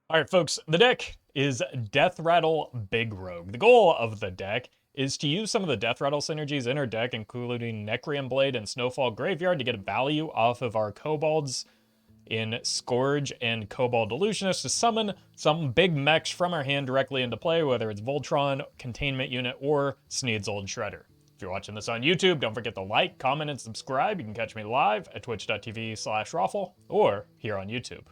All right, folks, the deck is Deathrattle Big Rogue. The goal of the deck is to use some of the Deathrattle synergies in our deck, including Necrium Blade and Snowfall Graveyard, to get a value off of our kobolds in Scourge and Kobold Illusionist to summon some big mechs from our hand directly into play, whether it's Voltron, Containment Unit, or Sneed's Old Shredder. If you're watching this on YouTube, don't forget to like, comment, and subscribe. You can catch me live at twitch.tv/Roffle or here on YouTube.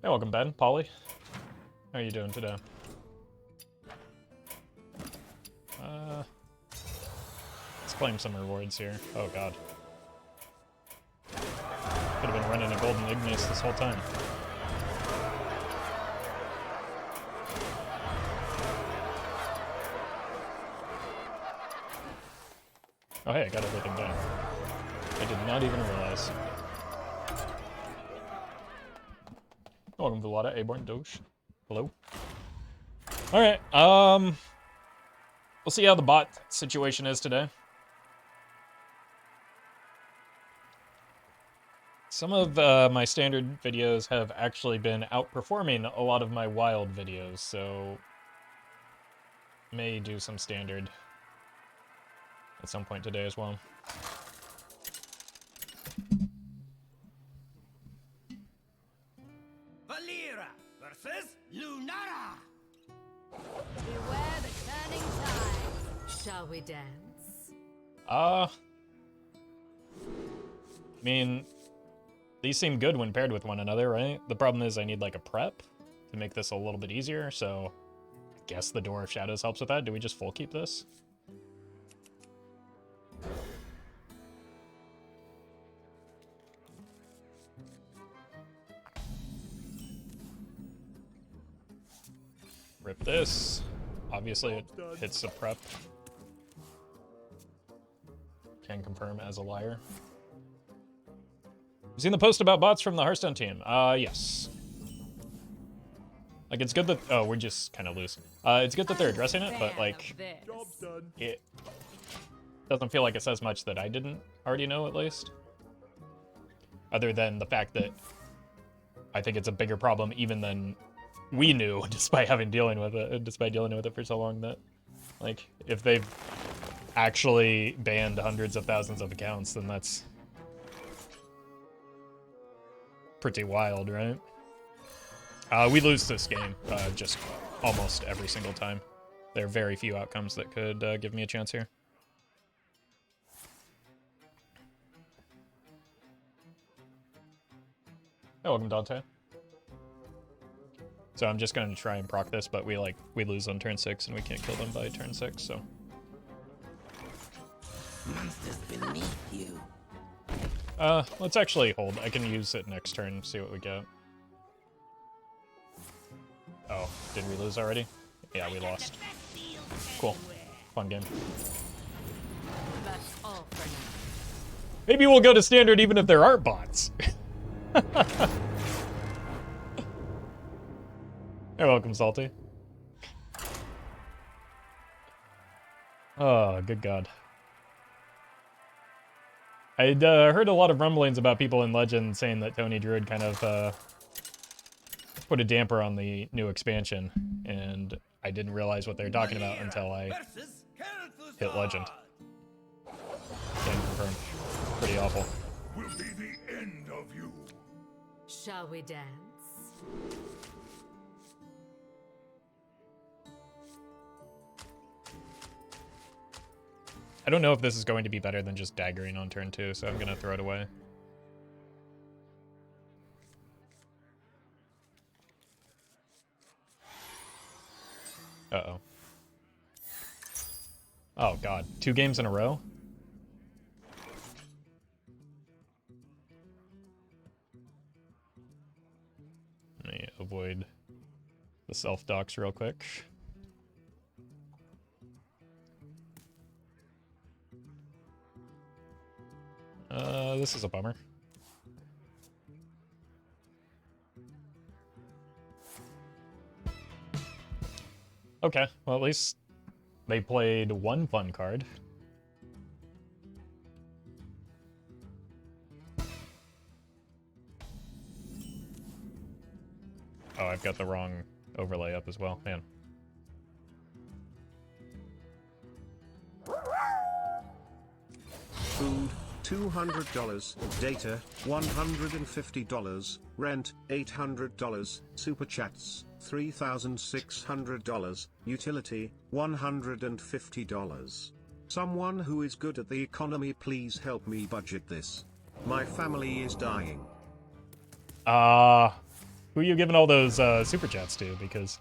Hey, welcome, Ben. Polly. How are you doing today? Let's claim some rewards here. Oh, God. Could have been running a Golden Ignis this whole time. Oh, hey, I got everything done. I did not even realize. Welcome, Villada, Aborn Doge. Hello. Alright, we'll see how the bot situation is today. Some of my standard videos have actually been outperforming a lot of my wild videos, so may do some standard at some point today as well. Valera versus Lunara. Beware the turning tide. Shall we dance? I mean, these seem good when paired with one another, right? The problem is I need like a prep to make this a little bit easier, so I guess the Door of Shadows helps with that. Do we just full keep this? Rip this. Obviously it hits the prep. Can confirm as a liar. You seen the post about bots from the Hearthstone team? Yes. Like, it's good that... Oh, we're just kind of loose. It's good that they're addressing it, but, like, it doesn't feel like it says much that I didn't already know, at least. Other than the fact that I think it's a bigger problem even than we knew, despite dealing with it for so long, that, like, if they've actually banned hundreds of thousands of accounts, then that's pretty wild, right? We lose this game just almost every single time. There are very few outcomes that could give me a chance here. Oh, welcome, Dante. So I'm just going to try and proc this, but we lose on turn 6 and we can't kill them by turn 6, so. Monsters beneath you. Let's actually hold. I can use it next turn, see what we get. Oh, did we lose already? Yeah, we lost. Cool. Fun game. That's all for now. Maybe we'll go to standard even if there aren't bots. You're welcome, Salty. Oh, good God. I'd heard a lot of rumblings about people in Legend saying that Tony Druid kind of put a damper on the new expansion, and I didn't realize what they were talking about until I hit Legend. Can confirm. Pretty awful. Will be the end of you. Shall we dance? I don't know if this is going to be better than just daggering on turn 2, so I'm going to throw it away. Uh-oh. Oh, God. 2 games in a row? Let me avoid the self-docs real quick. This is a bummer. Okay, well at least they played one fun card. Oh, I've got the wrong overlay up as well, man. Food, $200. Data, $150. Rent, $800. Super chats, $3,600. Utility, $150. Someone who is good at the economy, please help me budget this. My family is dying. Who are you giving all those super chats to? Because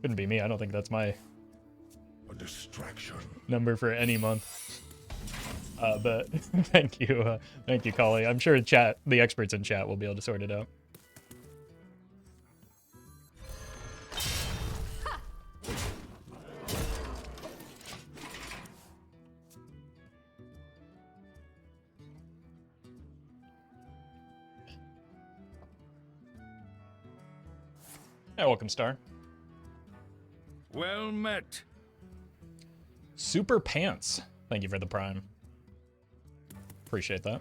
couldn't be me. I don't think that's my A distraction. number for any month. But thank you, Collie. I'm sure chat, the experts in chat will be able to sort it out. Hey, welcome, Star. Well met. Super Pants. Thank you for the prime. Appreciate that.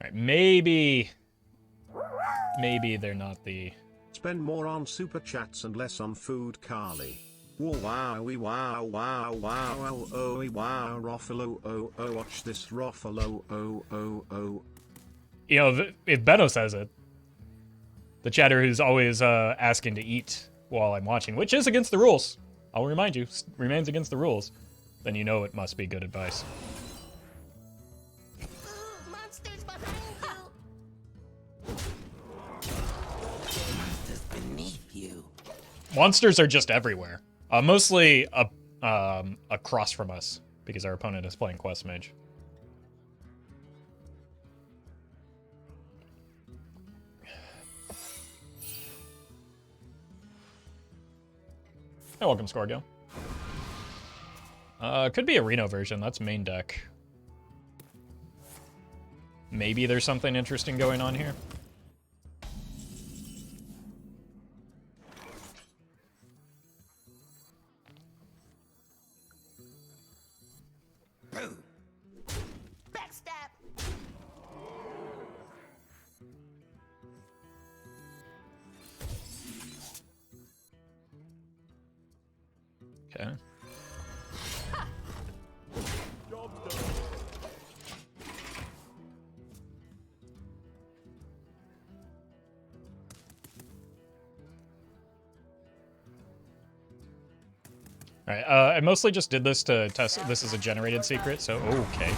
Alright, maybe they're not the... Spend more on super chats and less on food, Carly. Wow, wow, wow, wow, oh, wow, Roffle, oh, watch this Roffle, oh. You know, if Benno says it, the chatter who's always asking to eat while I'm watching, which is against the rules, I'll remind you, remains against the rules, then you know it must be good advice. Monsters behind you. Monsters beneath you. Monsters are just everywhere. Mostly across from us, because our opponent is playing Quest Mage. Hey, welcome, Scorgio. Could be a Reno version. That's main deck. Maybe there's something interesting going on here. Boom. Backstab. Okay. Alright, I mostly just did this to test. This is a generated secret, so okay.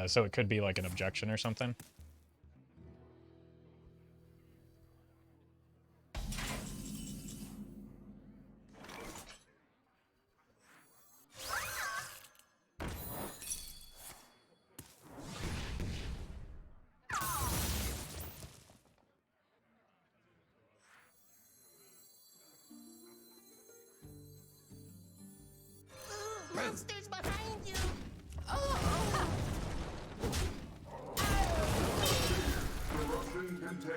So it could be like an objection or something. Monsters behind you.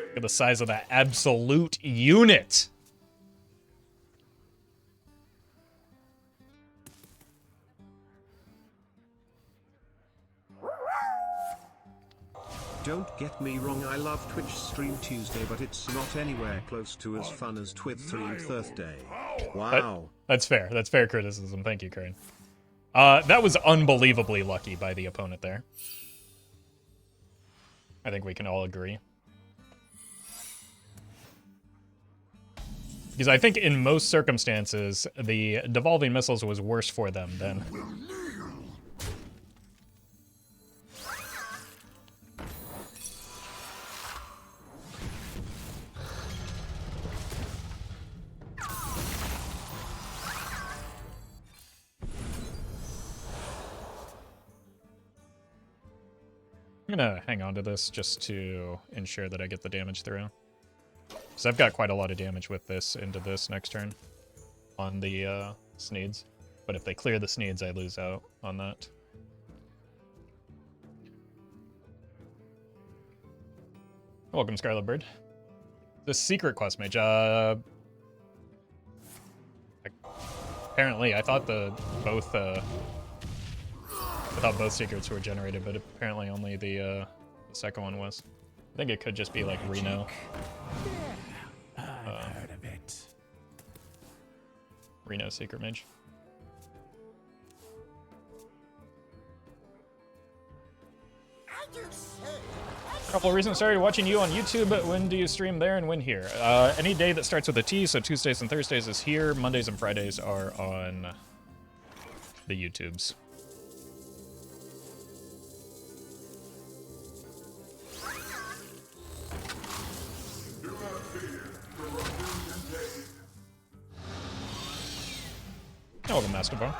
Look at the size of that absolute unit. Don't get me wrong, I love Twitch Stream Tuesday, but it's not anywhere close to as fun as Twitch Stream Thursday. Wow. That's fair. That's fair criticism. Thank you, Crane. That was unbelievably lucky by the opponent there. I think we can all agree. Because I think in most circumstances, the devolving missiles was worse for them than... I'm gonna hang on to this just to ensure that I get the damage through. Because I've got quite a lot of damage with this into this next turn on the Sneeds. But if they clear the Sneeds, I lose out on that. Welcome, Scarlet Bird. The secret quest mage. apparently, I thought both secrets were generated, but apparently only the second one was. I think it could just be like Reno. I've heard of it. Reno Secret Mage. Couple of reasons started watching you on YouTube. When do you stream there and when here? Any day that starts with a T, so Tuesdays and Thursdays is here. Mondays and Fridays are on the YouTubes. Welcome, Masterbar.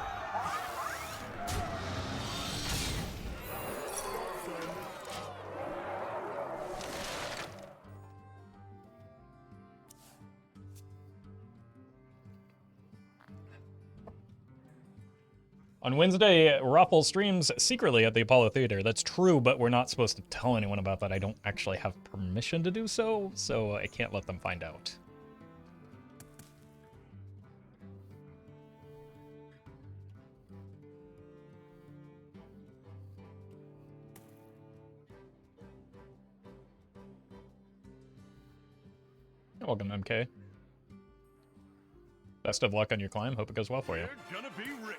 On Wednesday, Roffle streams secretly at the Apollo Theater. That's true, but we're not supposed to tell anyone about that. I don't actually have permission to do so, so I can't let them find out. Welcome, MK. Best of luck on your climb. Hope it goes well for you. You're gonna be rich.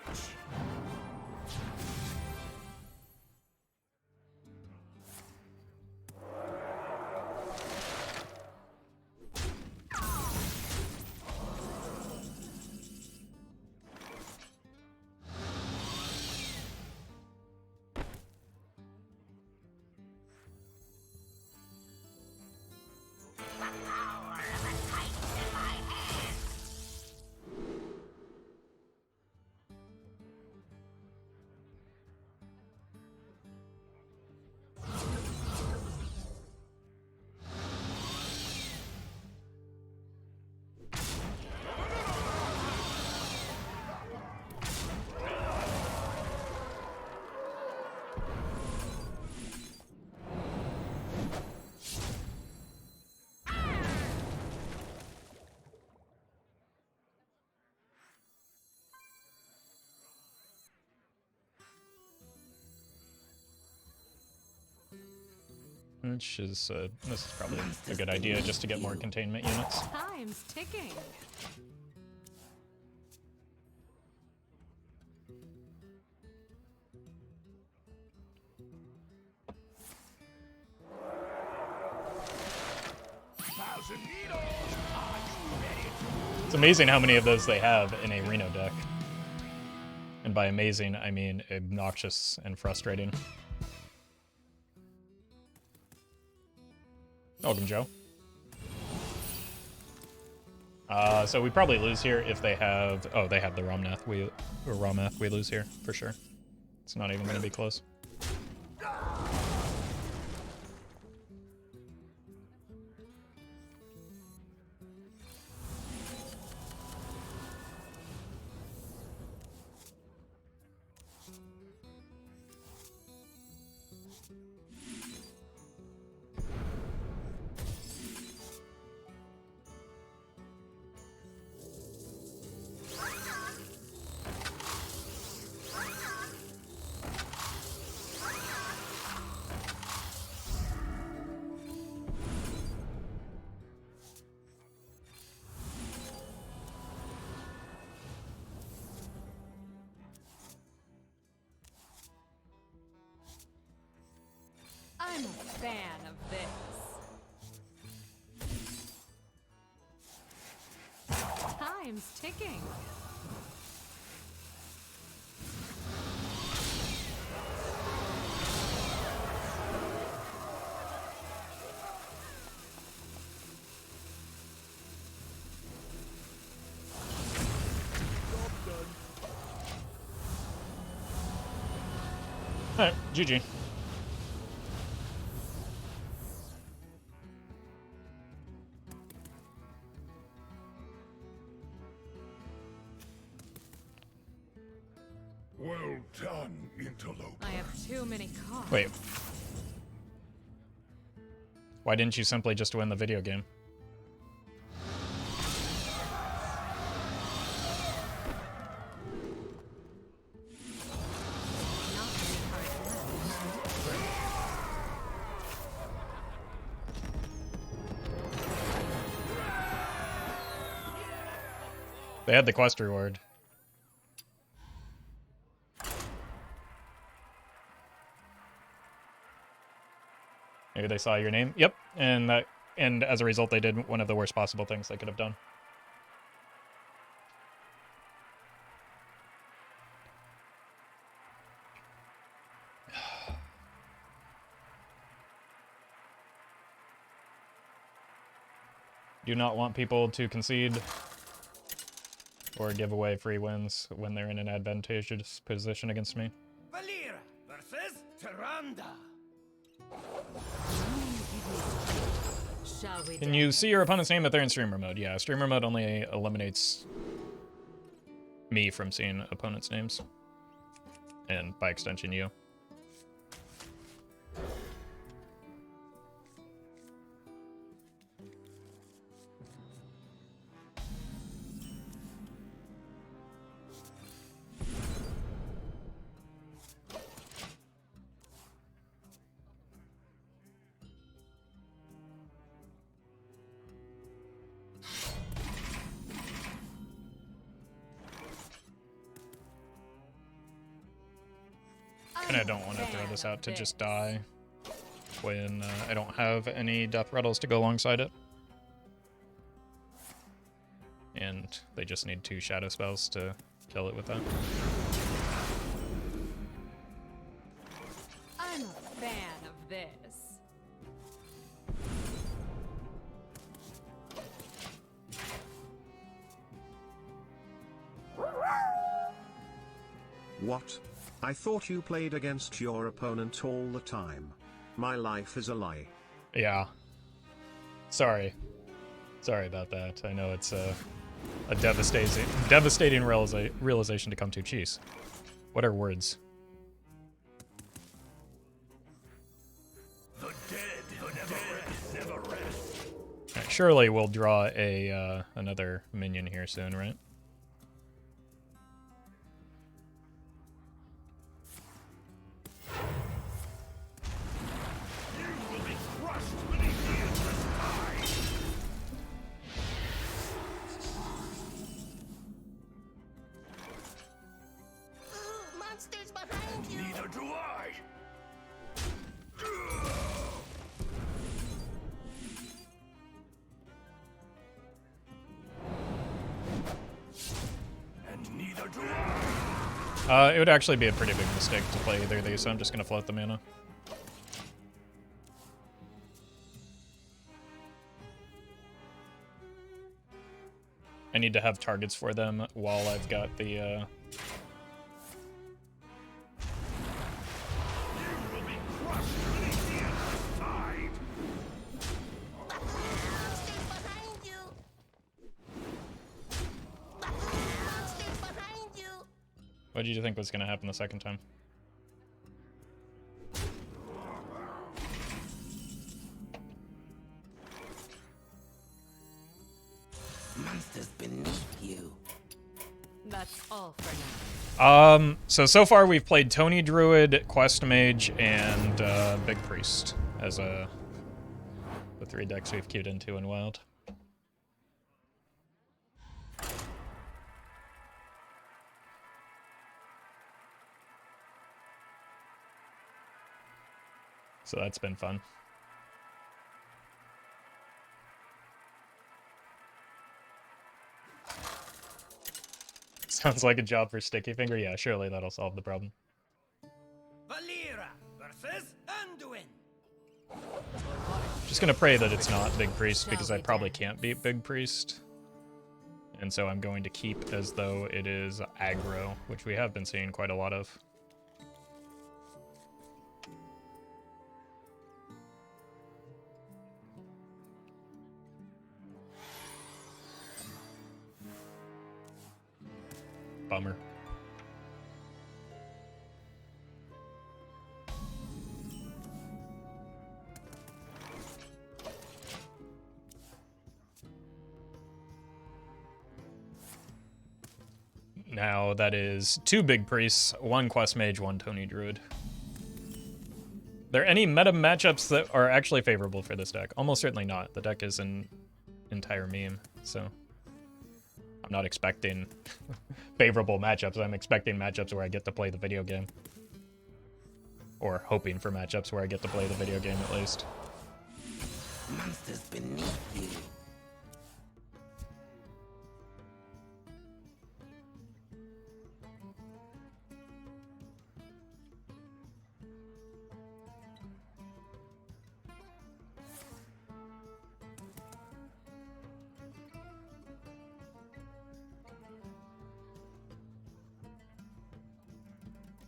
Which is, this is probably a good idea just to get more containment units. Time's ticking. It's amazing how many of those they have in a Reno deck. And by amazing, I mean obnoxious and frustrating. Welcome, Joe. So we probably lose here if they have... Oh, they have the Romnath. We lose here, for sure. It's not even going to be close. I'm a fan of this. Time's ticking. Alright, GG. Well done, interloper. I have too many cards. Wait. Why didn't you simply just win the video game? They had the quest reward. Maybe they saw your name. Yep, and as a result, they did one of the worst possible things they could have done. Do not want people to concede or give away free wins when they're in an advantageous position against me. Valera versus Tyrande. Shall we Can you see your opponent's name if they're in streamer mode? Yeah, streamer mode only eliminates me from seeing opponents' names. And by extension, you. And I don't want to throw this out to just die when I don't have any death rattles to go alongside it. And they just need 2 shadow spells to kill it with that. I'm a fan of this. What? I thought you played against your opponent all the time. My life is a lie. Yeah. Sorry. Sorry about that. I know it's a devastating realization to come to. Jeez. What are words? The dead never rest. Right, surely we'll draw a another minion here soon, right? Monsters behind you. Neither do I. And neither do I. It would actually be a pretty big mistake to play either of these, so I'm just gonna float the mana. I need to have targets for them while I've got the, You will be crushed beneath the endless tide. Monsters behind you. Monsters behind you. What did you think was gonna happen the second time? Monsters beneath you. That's all for now. So far we've played Tony Druid, Quest Mage, and Big Priest as the 3 decks we've queued into in Wild. So that's been fun. Sounds like a job for Sticky Finger. Yeah, surely that'll solve the problem. Valera versus Anduin. Just gonna pray that it's not Big Priest because I probably can't beat Big Priest. And so I'm going to keep as though it is aggro, which we have been seeing quite a lot of. Bummer. Now that is 2 Big Priests, 1 Quest Mage, 1 Tony Druid. There any meta matchups that are actually favorable for this deck? Almost certainly not. The deck is an entire meme, so I'm not expecting favorable matchups. I'm expecting matchups where I get to play the video game. Or hoping for matchups where I get to play the video game at least. Monsters beneath you.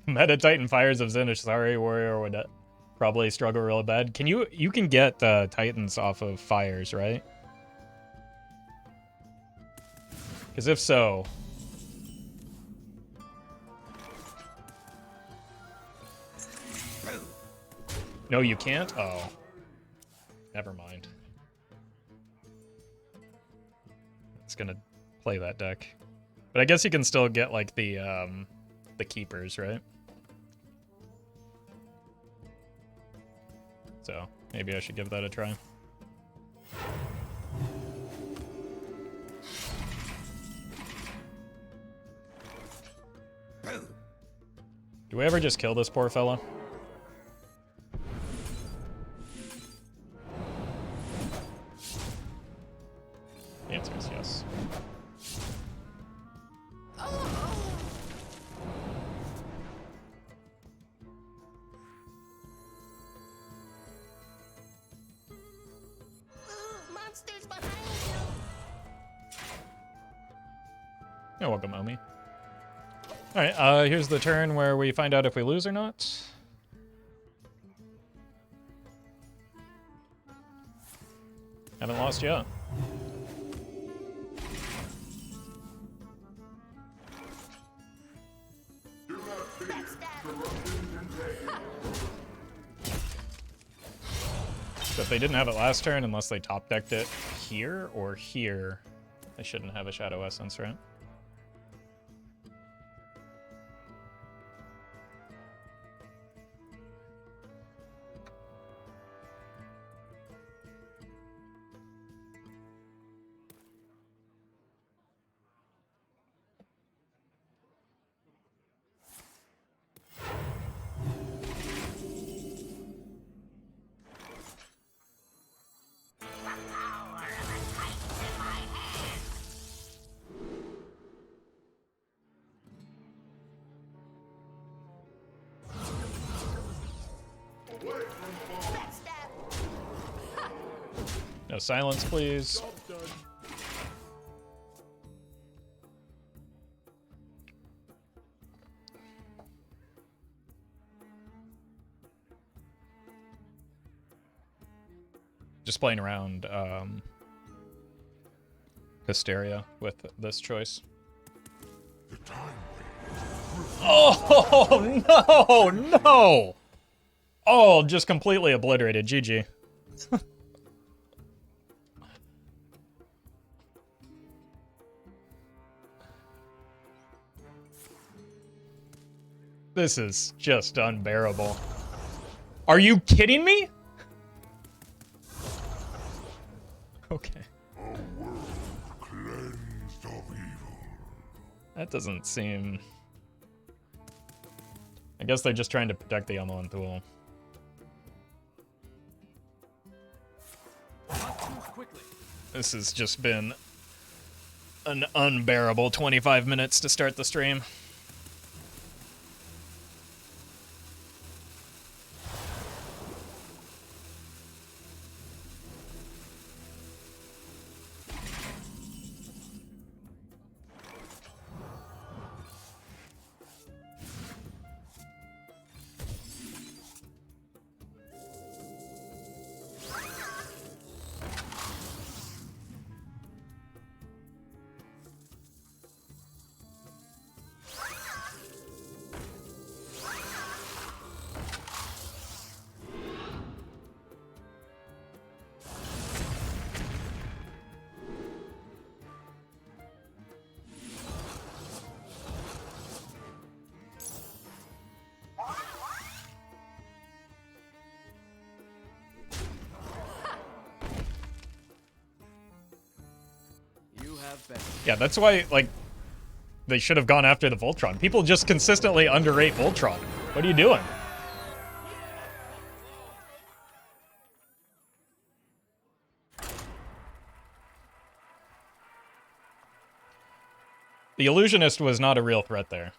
Meta Titan Fires of Zenish. Sorry, Warrior would probably struggle real bad. Can you can get Titans off of Fires, right? Because if so... No, you can't? Oh. Never mind. It's gonna play that deck. But I guess you can still get, like, the keepers, right? So, maybe I should give that a try. Do we ever just kill this poor fella? The answer is yes. Monsters behind you. You're welcome, Omi. Alright, here's the turn where we find out if we lose or not. Haven't lost yet. So if they didn't have it last turn, unless they top decked it here or here, they shouldn't have a Shadow Essence, right? No silence, please. Just playing around Hysteria with this choice. Oh, no, no! Oh, just completely obliterated. GG. This is just unbearable. Are you kidding me? Okay. Cleansed of evil. That doesn't seem... I guess they're just trying to protect the Elmo and Thule. This has just been an unbearable 25 minutes to start the stream. Yeah, that's why, like, they should have gone after the Voltron. People just consistently underrate Voltron. What are you doing? The Illusionist was not a real threat there.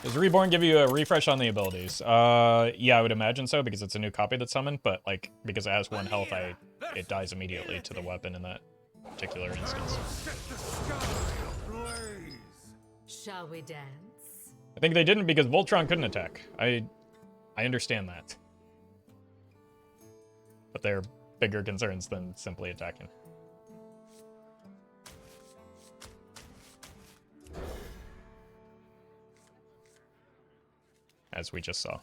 Does Reborn give you a refresh on the abilities? Yeah, I would imagine so, because it's a new copy that's summoned, but, like, because it has 1 health, it dies immediately to the weapon in that particular instance. Set the sky ablaze. Shall we dance? I think they didn't because Voltron couldn't attack. I understand that. But there are bigger concerns than simply attacking. As we just saw.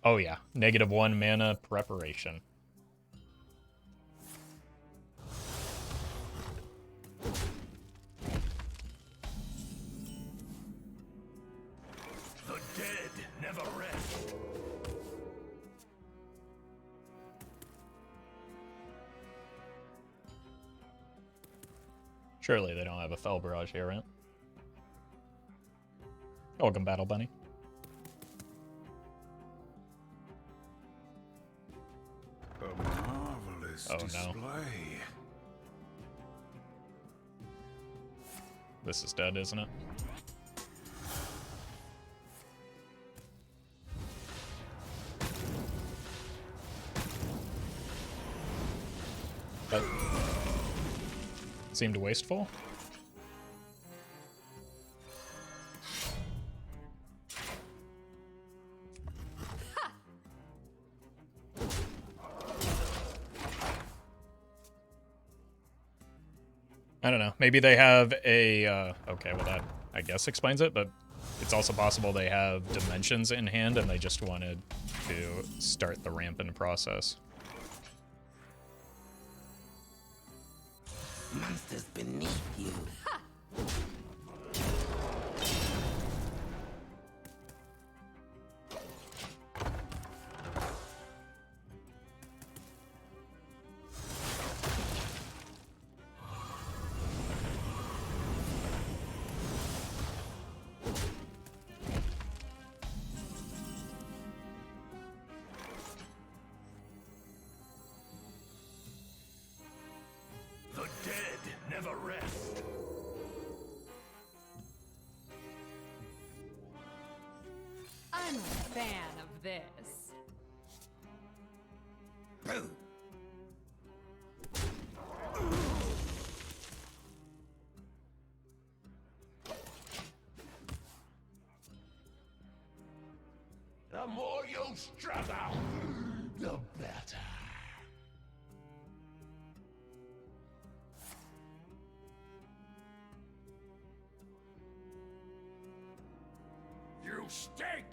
Oh yeah, -1 mana preparation. The dead never rest. Surely they don't have a Fell Barrage here, right? Welcome, Battle Bunny. A marvelous display. This is dead, isn't it? That seemed wasteful. I don't know. Maybe they have a, okay, well that, I guess, explains it, but it's also possible they have dimensions in hand and they just wanted to start the rampant process. Monsters beneath you. The dead never rest. I'm a fan of this. Boo. The more you struggle, the better. You stink!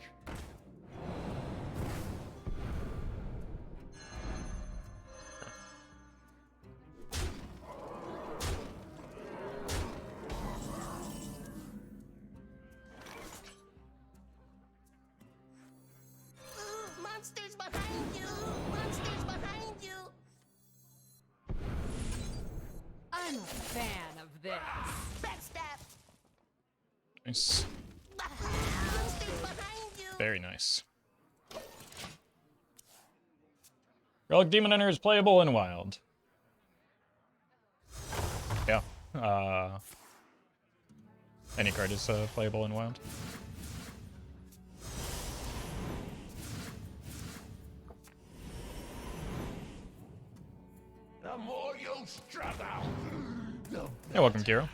Ooh, monsters behind you! Monsters behind you! I'm a fan of this. Backstab! Nice. Monsters behind you! Very nice. Relic Demon Hunter is playable in Wild. Yeah. Any card is playable in Wild. The more you struggle, the better. Hey, welcome, Kiro.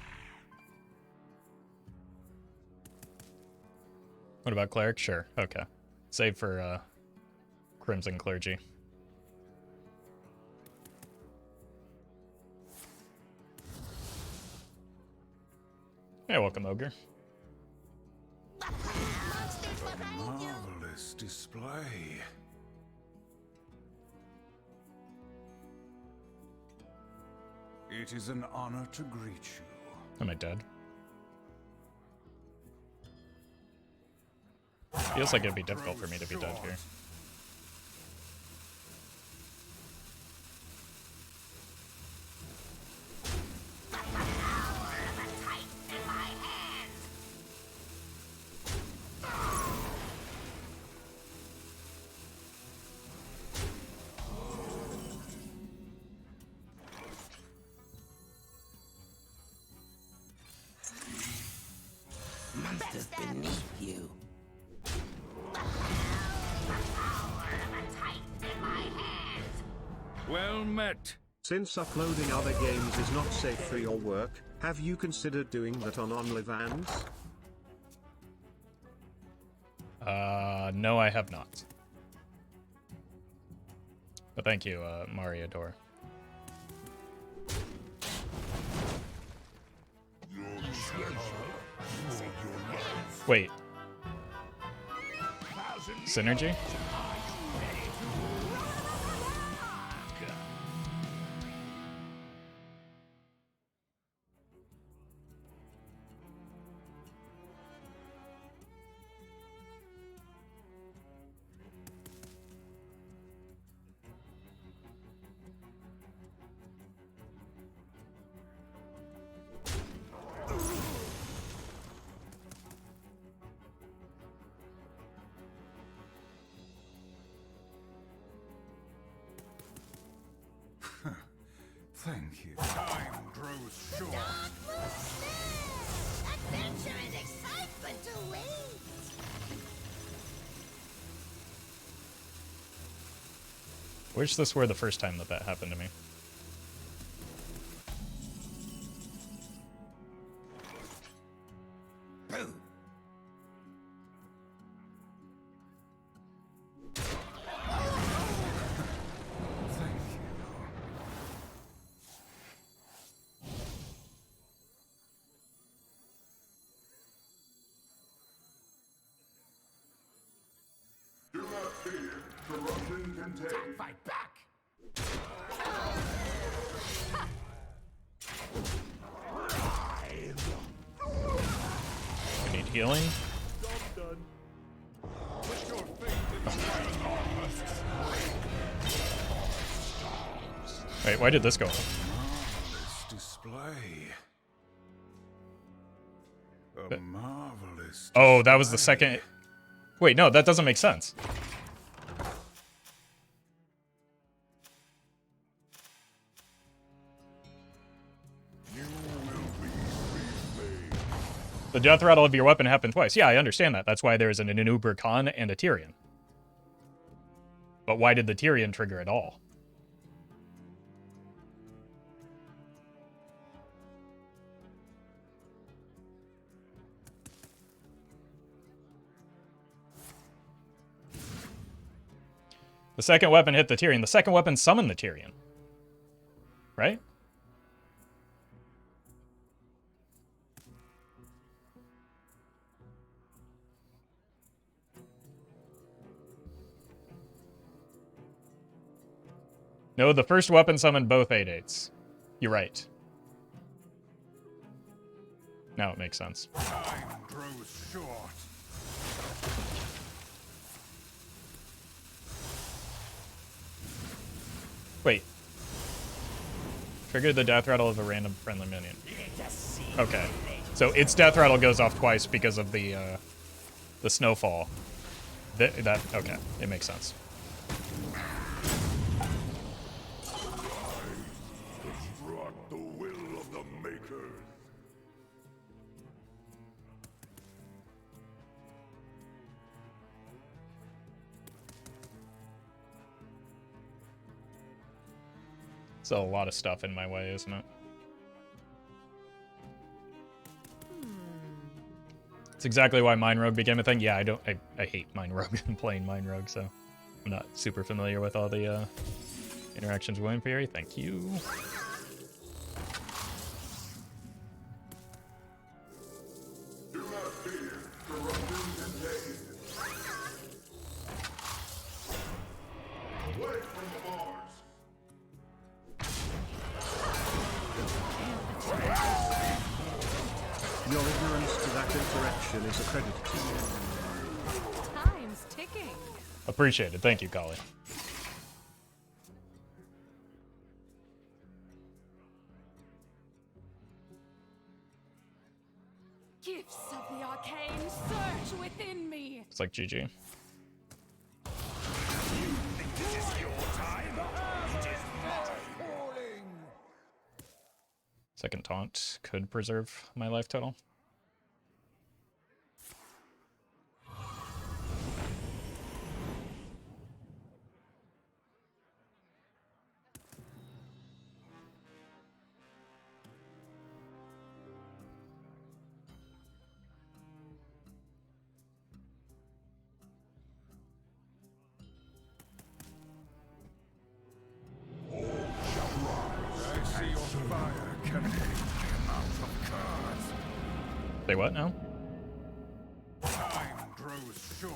What about Cleric? Sure. Okay. Save for Crimson Clergy. Hey, welcome, Ogre. Monsters behind you! Marvelous display. It is an honor to greet you. Am I dead? Feels like it'd be difficult for me to be dead here. Monsters beneath you. Well met. Since uploading other games is not safe for your work, have you considered doing that on OnlyFans? No, I have not. But thank you, Mariador. Wait. Synergy? Thank you. Time grows short. Adventure and excitement await. Wish this were the first time that happened to me. Boom. Thank you. Do not fear. Corruption contained. Fight back. I need healing. Put your faith in Wait, why did this go off? this display. A marvelous. Oh, that was the display. second. Wait, no, that doesn't make sense. The death rattle of your weapon happened twice. Yeah, I understand that. That's why there's an Uber Khan and a Tyrion. But why did the Tyrion trigger at all? The second weapon hit the Tyrion. The second weapon summoned the Tyrion. Right? No, the first weapon summoned both 8/8s. You're right. Now it makes sense. Time grows short. Wait. Trigger the death rattle of a random friendly minion. Okay. So its death rattle goes off twice because of the snowfall. That okay. It makes sense. Construct the will of the makers. Still a lot of stuff in my way, isn't it? It's exactly why Mine Rogue became a thing. Yeah, I hate Mine Rogue and playing Mine Rogue, so I'm not super familiar with all the interactions with Imperi. Thank you. Do not fear. Corruption contained. Away from the bars. donation is a credit to you. Time's ticking. Appreciated. Thank you, Kali. Gifts of the arcane surge within me. It's like GG. This is your time. It is my calling. Second taunt could preserve my life total. I see your fire can come out of cards. Say what now? Time grows short.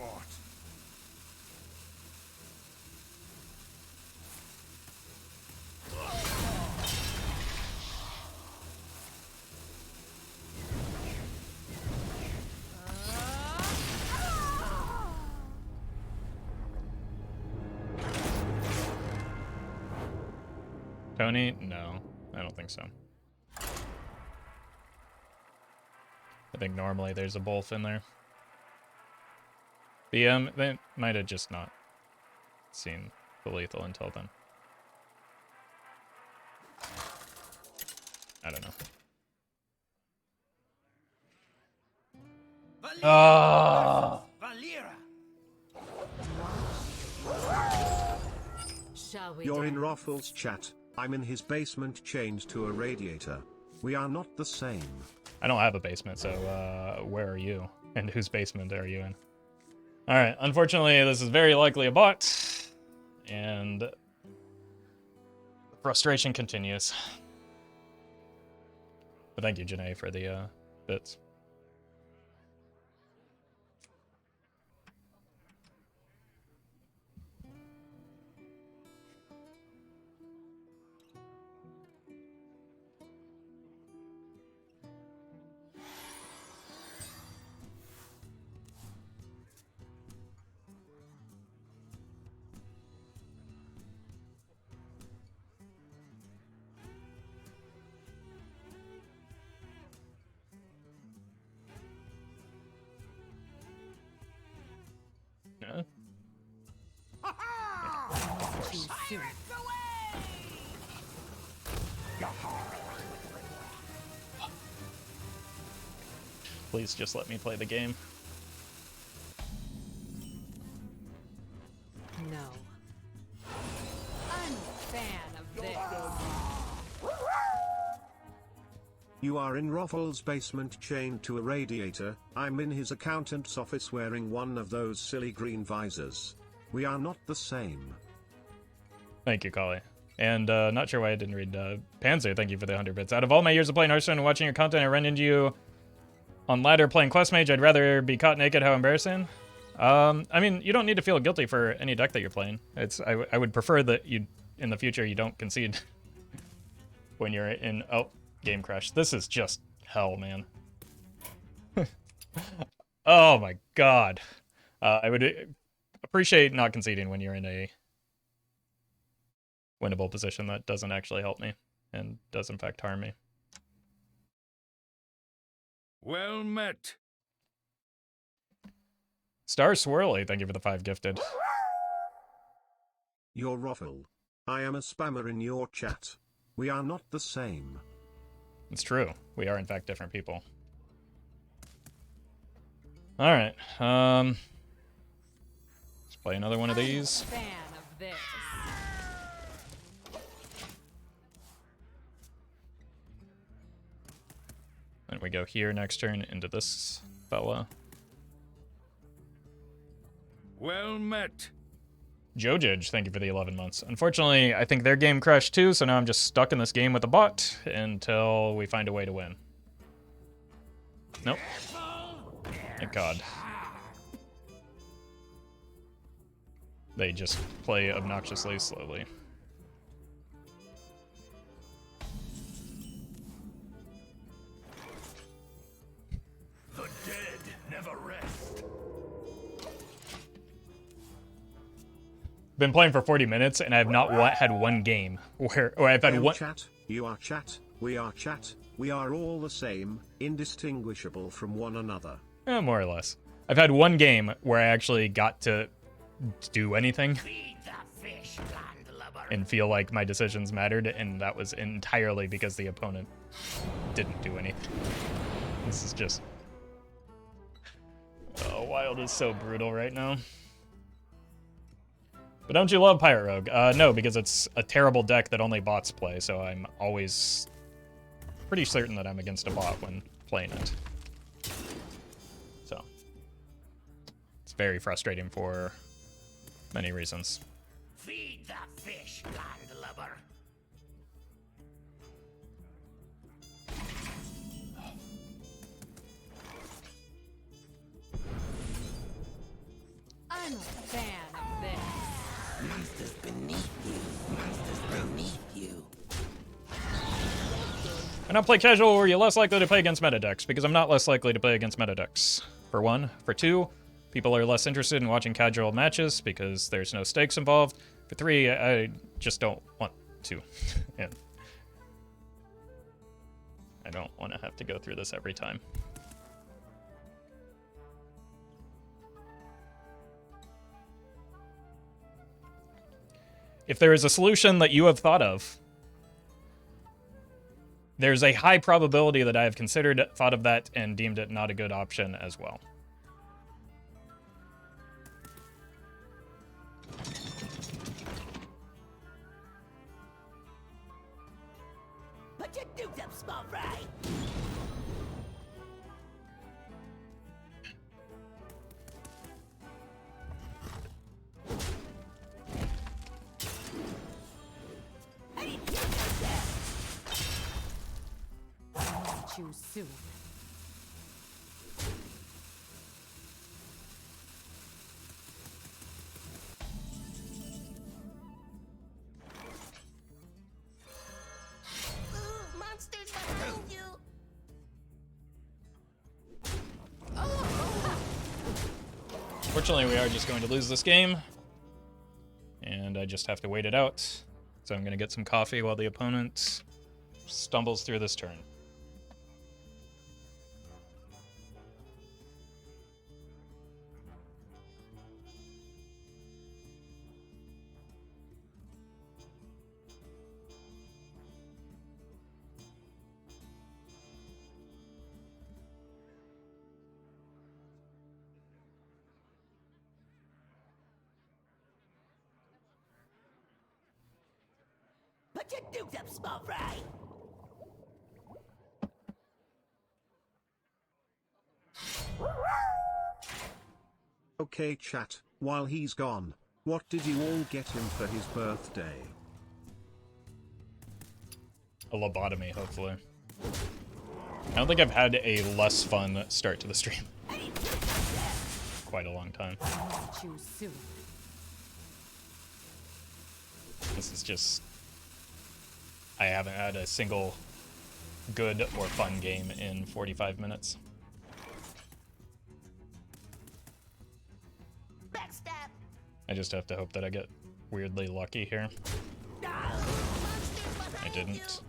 Tony? No, I don't think so. I think normally there's a both in there. BM, they might have just not seen the lethal until then. I don't know. Ah! Shall we You're in dance? Roffle's chat. I'm in his basement chained to a radiator. We are not the same. I don't have a basement, so where are you? And whose basement are you in? Alright, unfortunately, this is very likely a bot. And the frustration continues. But thank you, Janae, for the bits. Yeah. Too soon. Please just let me play the game. No. I'm a fan of this. You are in Roffle's basement chained to a radiator. I'm in his accountant's office wearing one of those silly green visors. We are not the same. Thank you, Kali. And not sure why I didn't read Panzer. Thank you for the 100 bits. Out of all my years of playing Hearthstone and watching your content, I ran into you on ladder playing Quest Mage. I'd rather be caught naked. How embarrassing. I mean, you don't need to feel guilty for any deck that you're playing. I would prefer that you, in the future, you don't concede when you're in... Oh, game crash. This is just hell, man. Oh my god. I would appreciate not conceding when you're in a winnable position. That doesn't actually help me and does in fact harm me. Well met. Star Swirly, thank you for the 5 gifted. You're Roffle. I am a spammer in your chat. We are not the same. It's true. We are in fact different people. Alright, let's play another one of these. Fan of this. And we go here next turn into this fella. Well met. Jojij, thank you for the 11 months. Unfortunately, I think their game crashed too, so now I'm just stuck in this game with a bot until we find a way to win. Nope. Thank God. They just play obnoxiously slowly. The dead been playing for 40 minutes, and I have not had one game where, or I've had Yo, one. chat, you are chat, we are chat, we are all the same, indistinguishable from one another. More or less. I've had one game where I actually got to do anything Feed the fish, landlubber. and feel like my decisions mattered, and that was entirely because the opponent didn't do anything. This is just... Oh, Wild is so brutal right now. But don't you love Pirate Rogue? No, because it's a terrible deck that only bots play, so I'm always pretty certain that I'm against a bot when playing it. So, it's very frustrating for many reasons. Feed the fish, landlubber. I'm a fan of this. Monsters beneath you. Monsters beneath you. I don't play casual where you're less likely to play against meta decks, because I'm not less likely to play against meta decks. For one. For two, people are less interested in watching casual matches because there's no stakes involved. For three, I just don't want to. And I don't want to have to go through this every time. If there is a solution that you have thought of, there's a high probability that I have considered, thought of that, and deemed it not a good option as well. Put your dukes up, small fry. Choose soon. Ooh, monsters behind you. Fortunately, we are just going to lose this game. And I just have to wait it out. So I'm going to get some coffee while the opponent stumbles through this turn. Put your dukes up, small fry. Okay chat, while he's gone, what did you all get him for his birthday? A lobotomy, hopefully. I don't think I've had a less fun start to the stream. Quite a long time. Choose soon. This is just... I haven't had a single good or fun game in 45 minutes. Backstab. I just have to hope that I get weirdly lucky here. I didn't.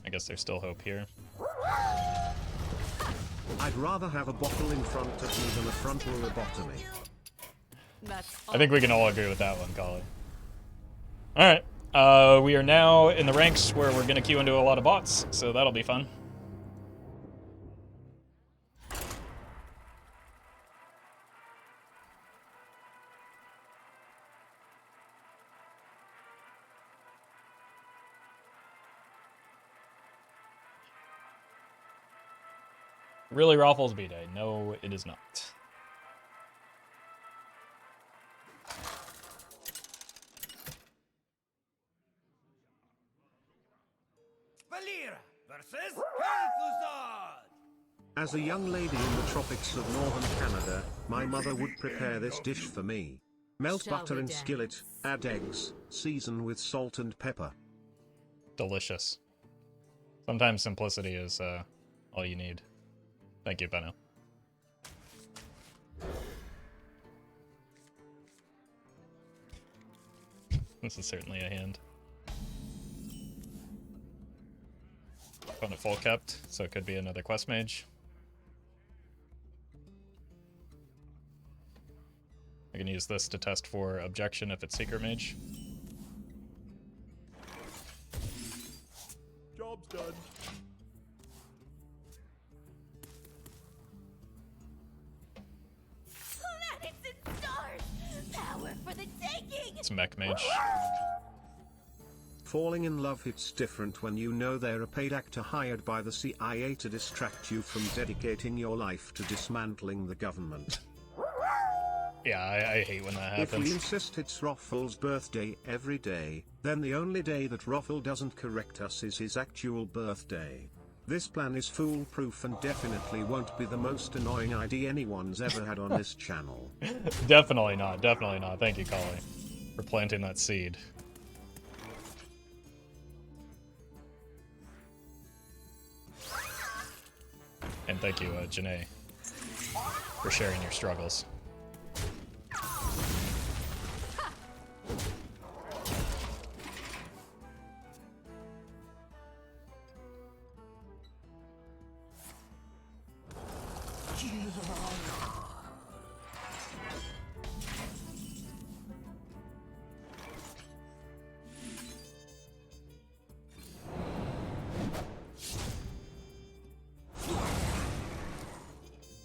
I guess there's still hope here. I'd rather have a bottle in front of me than a frontal lobotomy. That's I think we can all agree with that one, Colin. Alright. We are now in the ranks where we're gonna queue into a lot of bots, so that'll be fun. Really Roffle's B-Day? No, it is not. Valera versus Kalthuzad. As a young lady in the tropics of northern Canada, my mother would prepare this dish for me. Melt Shall butter we in dance? skillet, add eggs, season with salt and pepper. Delicious. Sometimes simplicity is all you need. Thank you, Benno. This is certainly a hand. Opponent full kept, so it could be another quest mage. I can use this to test for objection if it's secret mage. Job's done. Planets and stars! Power for the taking! It's mech mage. Falling in love hits different when you know they're a paid actor hired by the CIA to distract you from dedicating your life to dismantling the government. Yeah, I hate when that If we happens. insist it's Roffle's birthday every day, then the only day that Roffle doesn't correct us is his actual birthday. This plan is foolproof and definitely won't be the most annoying idea anyone's ever had on this channel. Definitely not, definitely not. Thank you, Collie, for planting that seed. And thank you, Janae, for sharing your struggles.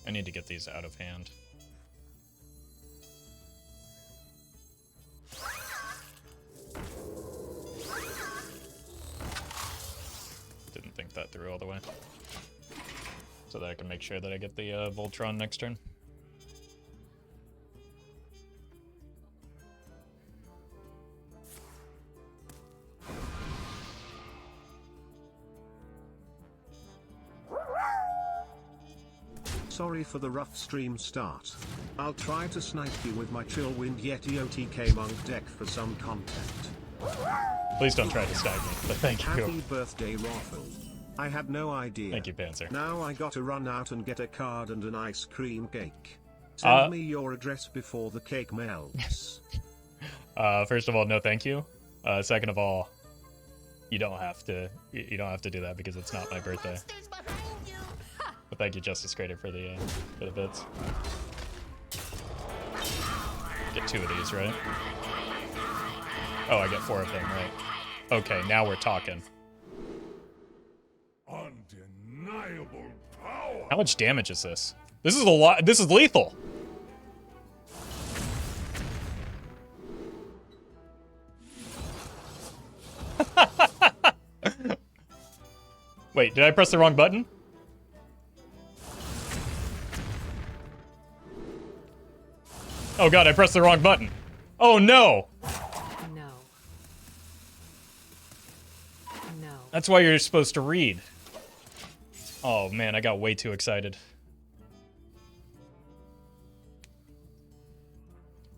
I need to get these out of hand. Didn't think that through all the way. So that I can make sure that I get the Voltron next turn. Sorry for the rough stream start. I'll try to snipe you with my Chillwind Yeti OTK Monk deck for some content. Please don't try to stag me, but thank Happy you. birthday, Roffle. I had no idea. Thank you, Panzer. Now I gotta run out and get a card and an ice cream cake. Send me your address before the cake melts. First of all, no thank you. Second of all, you don't have to do that because it's not my birthday. Monsters behind you! But thank you, Justice Creator, for the bits. Get 2 of these, right? Oh, I get 4 of them, right? Okay, now we're talking. Undeniable power. How much damage is this? This is a lot. This is lethal. Wait, did I press the wrong button? Oh god, I pressed the wrong button. Oh no! No. No. That's why you're supposed to read. Oh man, I got way too excited.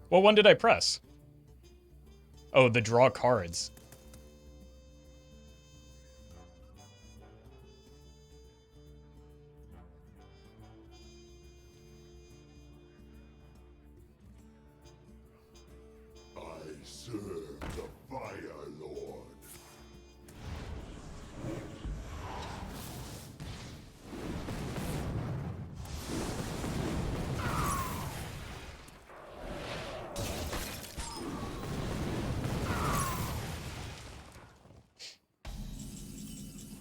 What one did I press? Oh, the draw cards. I serve the Fire Lord.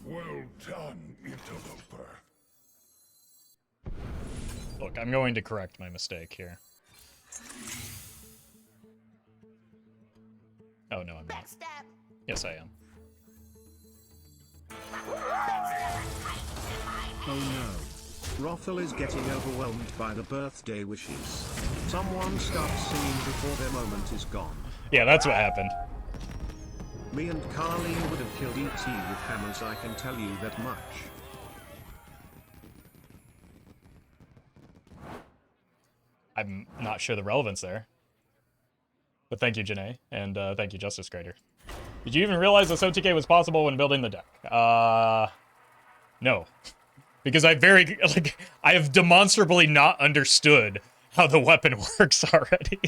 Well done, interloper. Look, I'm going to correct my mistake here. Oh no, I'm not. Backstab! Yes, I am. Oh no. Roffle is getting overwhelmed by the birthday wishes. Someone starts singing before their moment is gone. Yeah, that's what happened. Me and Carly would have killed ET with hammers, I can tell you that much. I'm not sure the relevance there. But thank you, Janae, and thank you, Justice Creator. Did you even realize this OTK was possible when building the deck? No. Because I have demonstrably not understood how the weapon works already.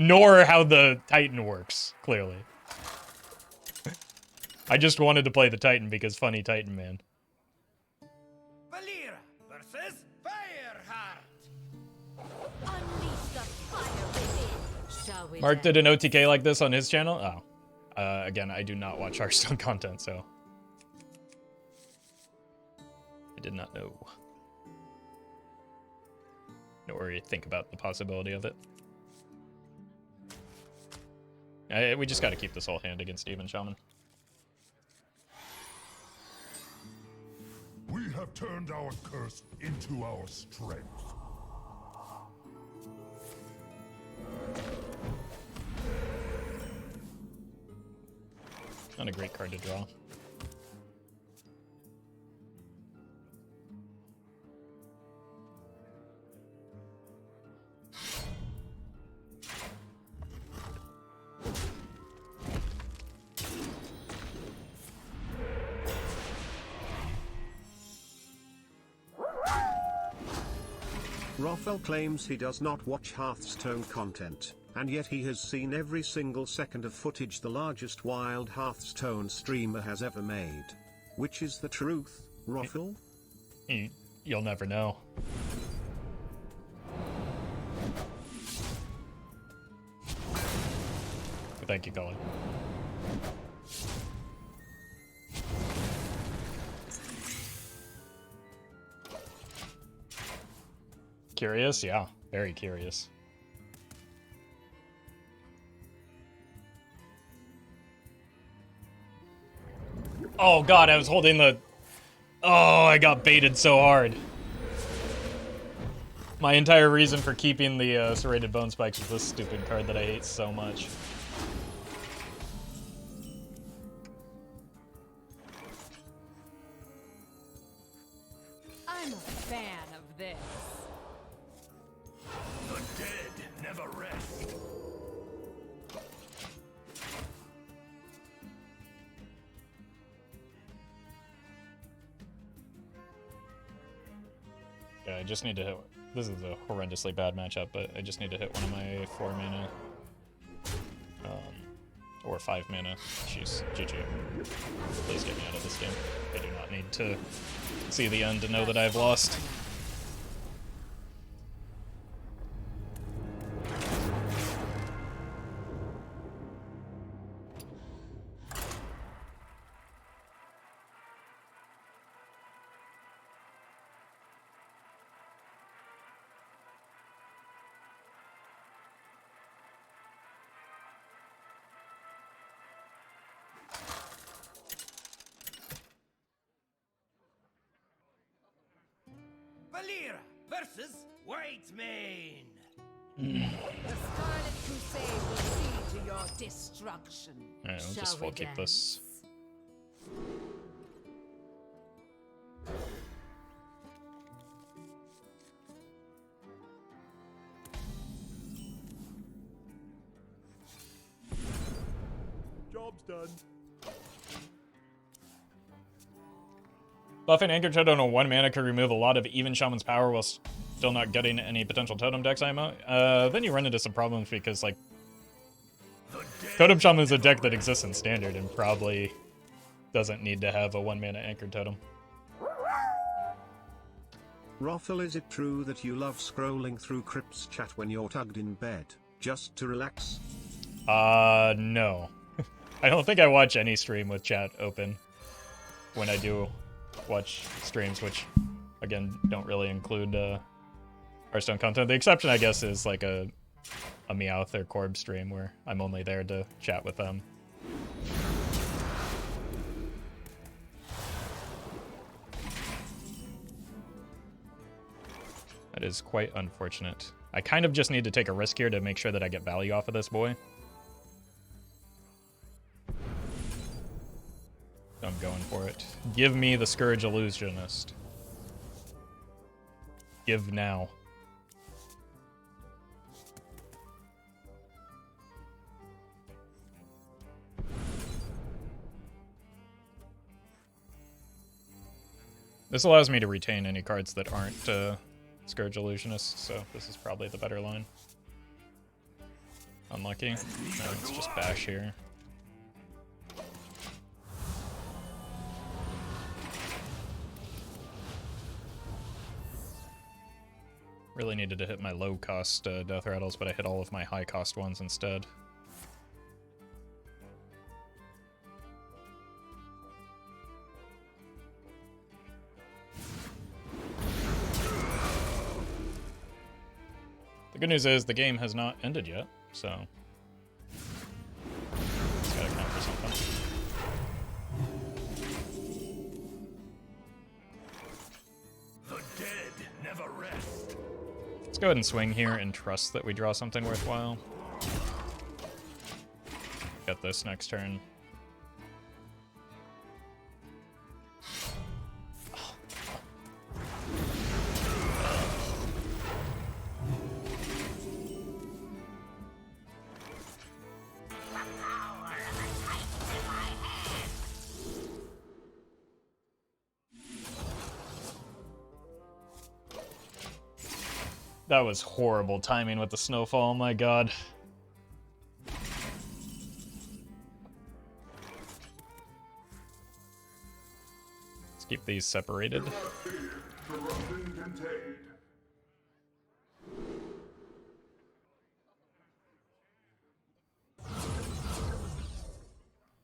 Nor how the Titan works, clearly. I just wanted to play the Titan because funny Titan man. Valera versus Fireheart. Unleash the fire within. Shall we Mark did an OTK like this on his channel? Oh. Again, I do not watch Hearthstone content, so... I did not know. Nor think about the possibility of it. We just gotta keep this whole hand against Demon Shaman. We have turned our curse into our strength. Not a great card to draw. Roffle claims he does not watch Hearthstone content, and yet he has seen every single second of footage the largest wild Hearthstone streamer has ever made. Which is the truth, Roffle? You'll never know. Thank you, Colin. Curious? Yeah, very curious. Oh god, I was holding the... Oh, I got baited so hard. My entire reason for keeping the Serrated Bone Spikes was this stupid card that I hate so much. I'm a fan of this. The dead never rest. Yeah, I just need to hit... This is a horrendously bad matchup, but I just need to hit one of my 4 mana. Or 5 mana. Jeez, GG. Please get me out of this game. I do not need to see the end to know that I've lost. Valera versus Whitemane. The Scarlet Crusade will see to your destruction. Alright, we'll Shall just we full keep this. dance? Job's done. Buffing Anchor Totem on 1 mana could remove a lot of even Shaman's power while still not getting any potential Totem decks IMO. Then you run into some problems because, like, Totem Shaman is a deck that exists in Standard and probably doesn't need to have a 1 mana Anchored Totem. Roffle, is it true that you love scrolling through Crypt's chat when you're tugged in bed, just to relax? No. I don't think I watch any stream with chat open when I do watch streams, which, again, don't really include Hearthstone content. The exception, I guess, is like a Meowth or Corb stream where I'm only there to chat with them. That is quite unfortunate. I kind of just need to take a risk here to make sure that I get value off of this boy. I'm going for it. Give me the Scourge Illusionist. Give now. This allows me to retain any cards that aren't Scourge Illusionist, so this is probably the better line. Unlucky. No, let's just bash here. Really needed to hit my low-cost death rattles, but I hit all of my high-cost ones instead. The good news is the game has not ended yet, so it's gotta count for something. The dead never rest. Let's go ahead and swing here and trust that we draw something worthwhile. Get this next turn. That was horrible timing with the snowfall, my god. Let's keep these separated.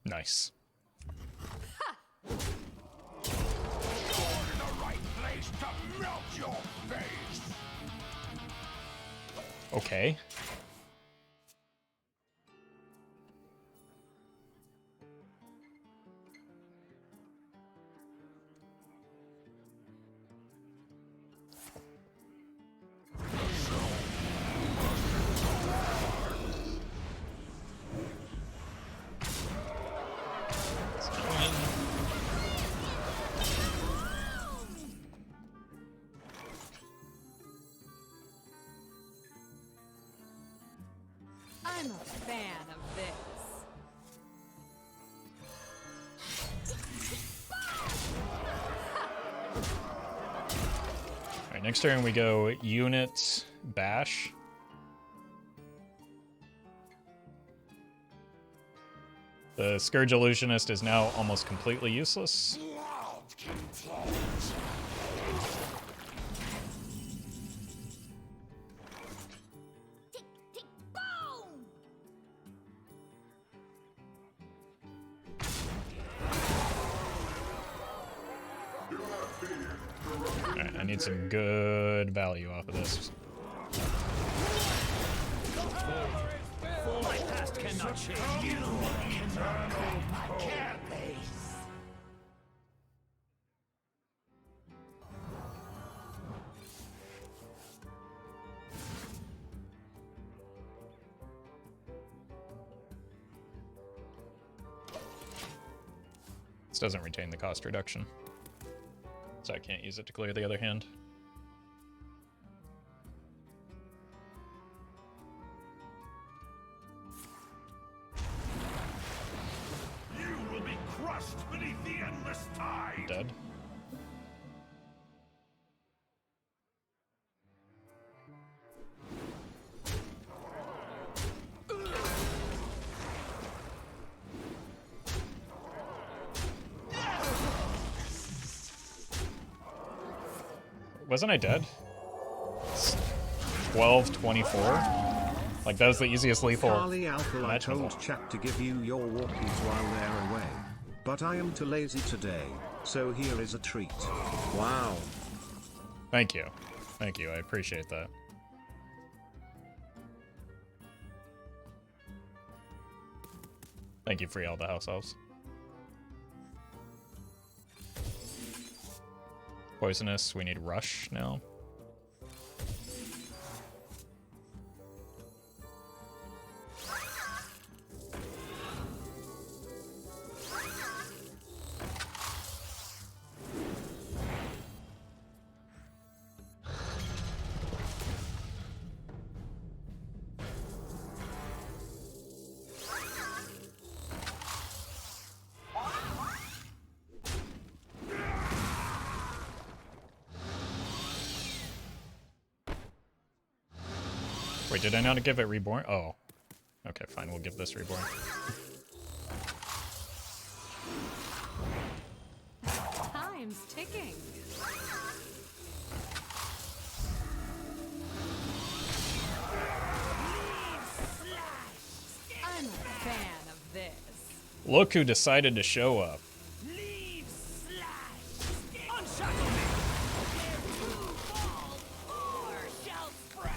Nice. In the right place to melt your face. Okay. I'm a fan of this. Alright, next turn we go unit bash. The Scourge Illusionist is now almost completely useless. Tick, boom! Alright, I need some good value off of this. My past cannot change. You cannot go my care base. This doesn't retain the cost reduction, so I can't use it to clear the other hand. You will be crushed beneath the endless tide. Dead. Wasn't I dead? 12-24? Like, that was the easiest lethal Charlie Alpha, I imaginable. told chat to give you your walkies while they're away. But I am too lazy today, so here is a treat. Wow. Thank you. Thank you, I appreciate that. Thank you, free all the house elves. Poisonous, we need rush now. Wait, did I not give it reborn? Oh. Okay, fine. We'll give this Reborn. Time's ticking. I'm a fan of this. Look who decided to show up. Leave slash. Unshackle me. Where two fall, four shall sprout.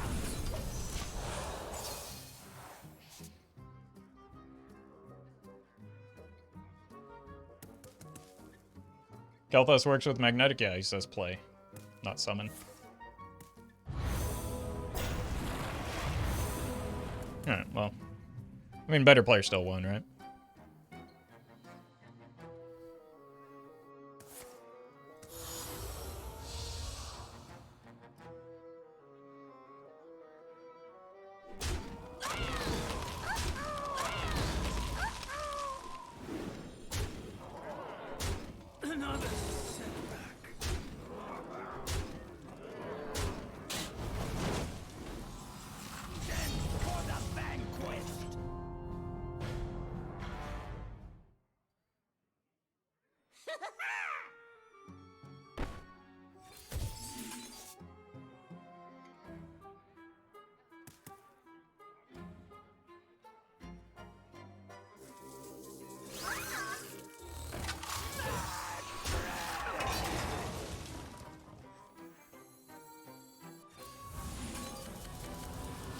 Kelthos works with magnetic. Yeah, he says play, not summon. Alright, well. I mean, better player still won, right? Another setback. Then for the vanquished.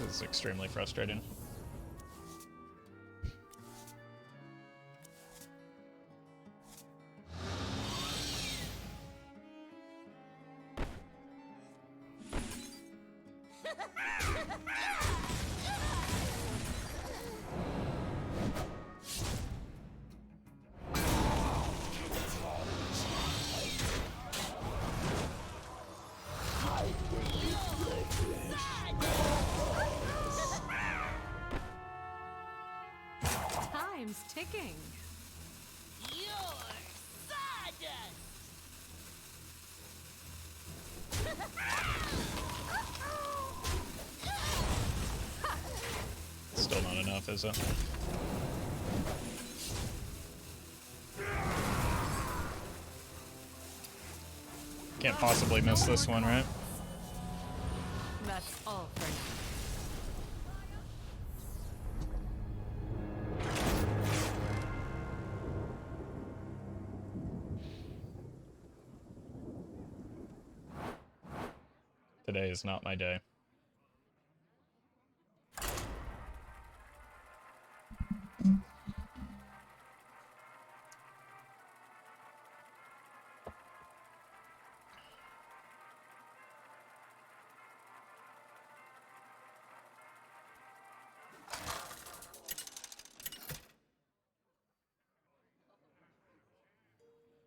This is extremely frustrating. Time's ticking. You're sawdust. Still not enough, is it? Can't possibly miss this one, right? That's all for now. Today is not my day.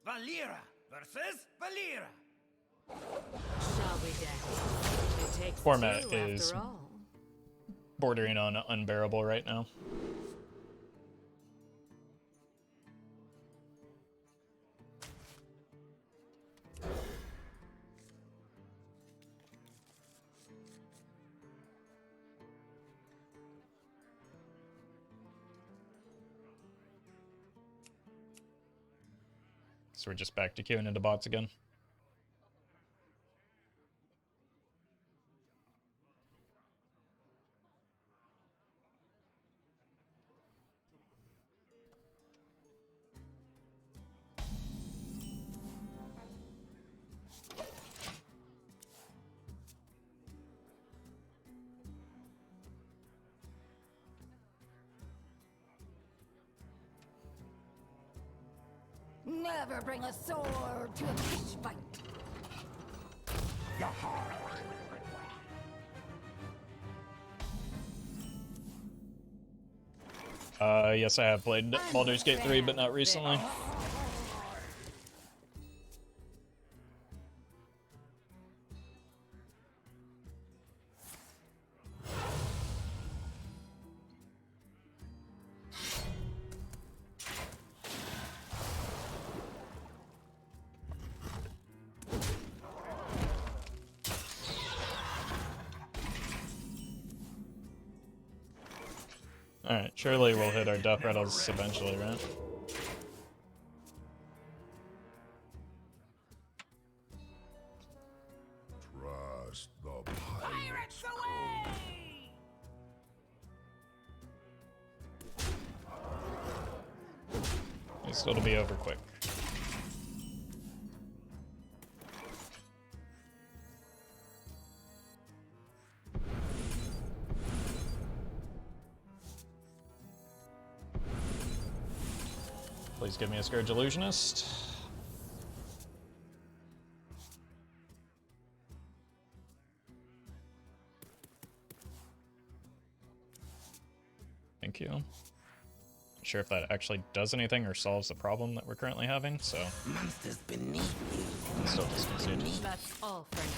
Valera versus Valera. Shall we dance? It takes Format two, is after all. bordering on unbearable right now. So we're just back to queuing into bots again. Never bring a sword to a fish fight. Yes, I have played Baldur's Gate 3, but not recently. Alright, surely we'll hit our Deathrattles eventually, right? Trust the Pirates pirate's code. away! It's still to be over quick. Please give me a Scourge Illusionist. Thank you. Not sure if that actually does anything or solves the problem that we're currently having, so Monsters beneath you. still just concede. That's all for now.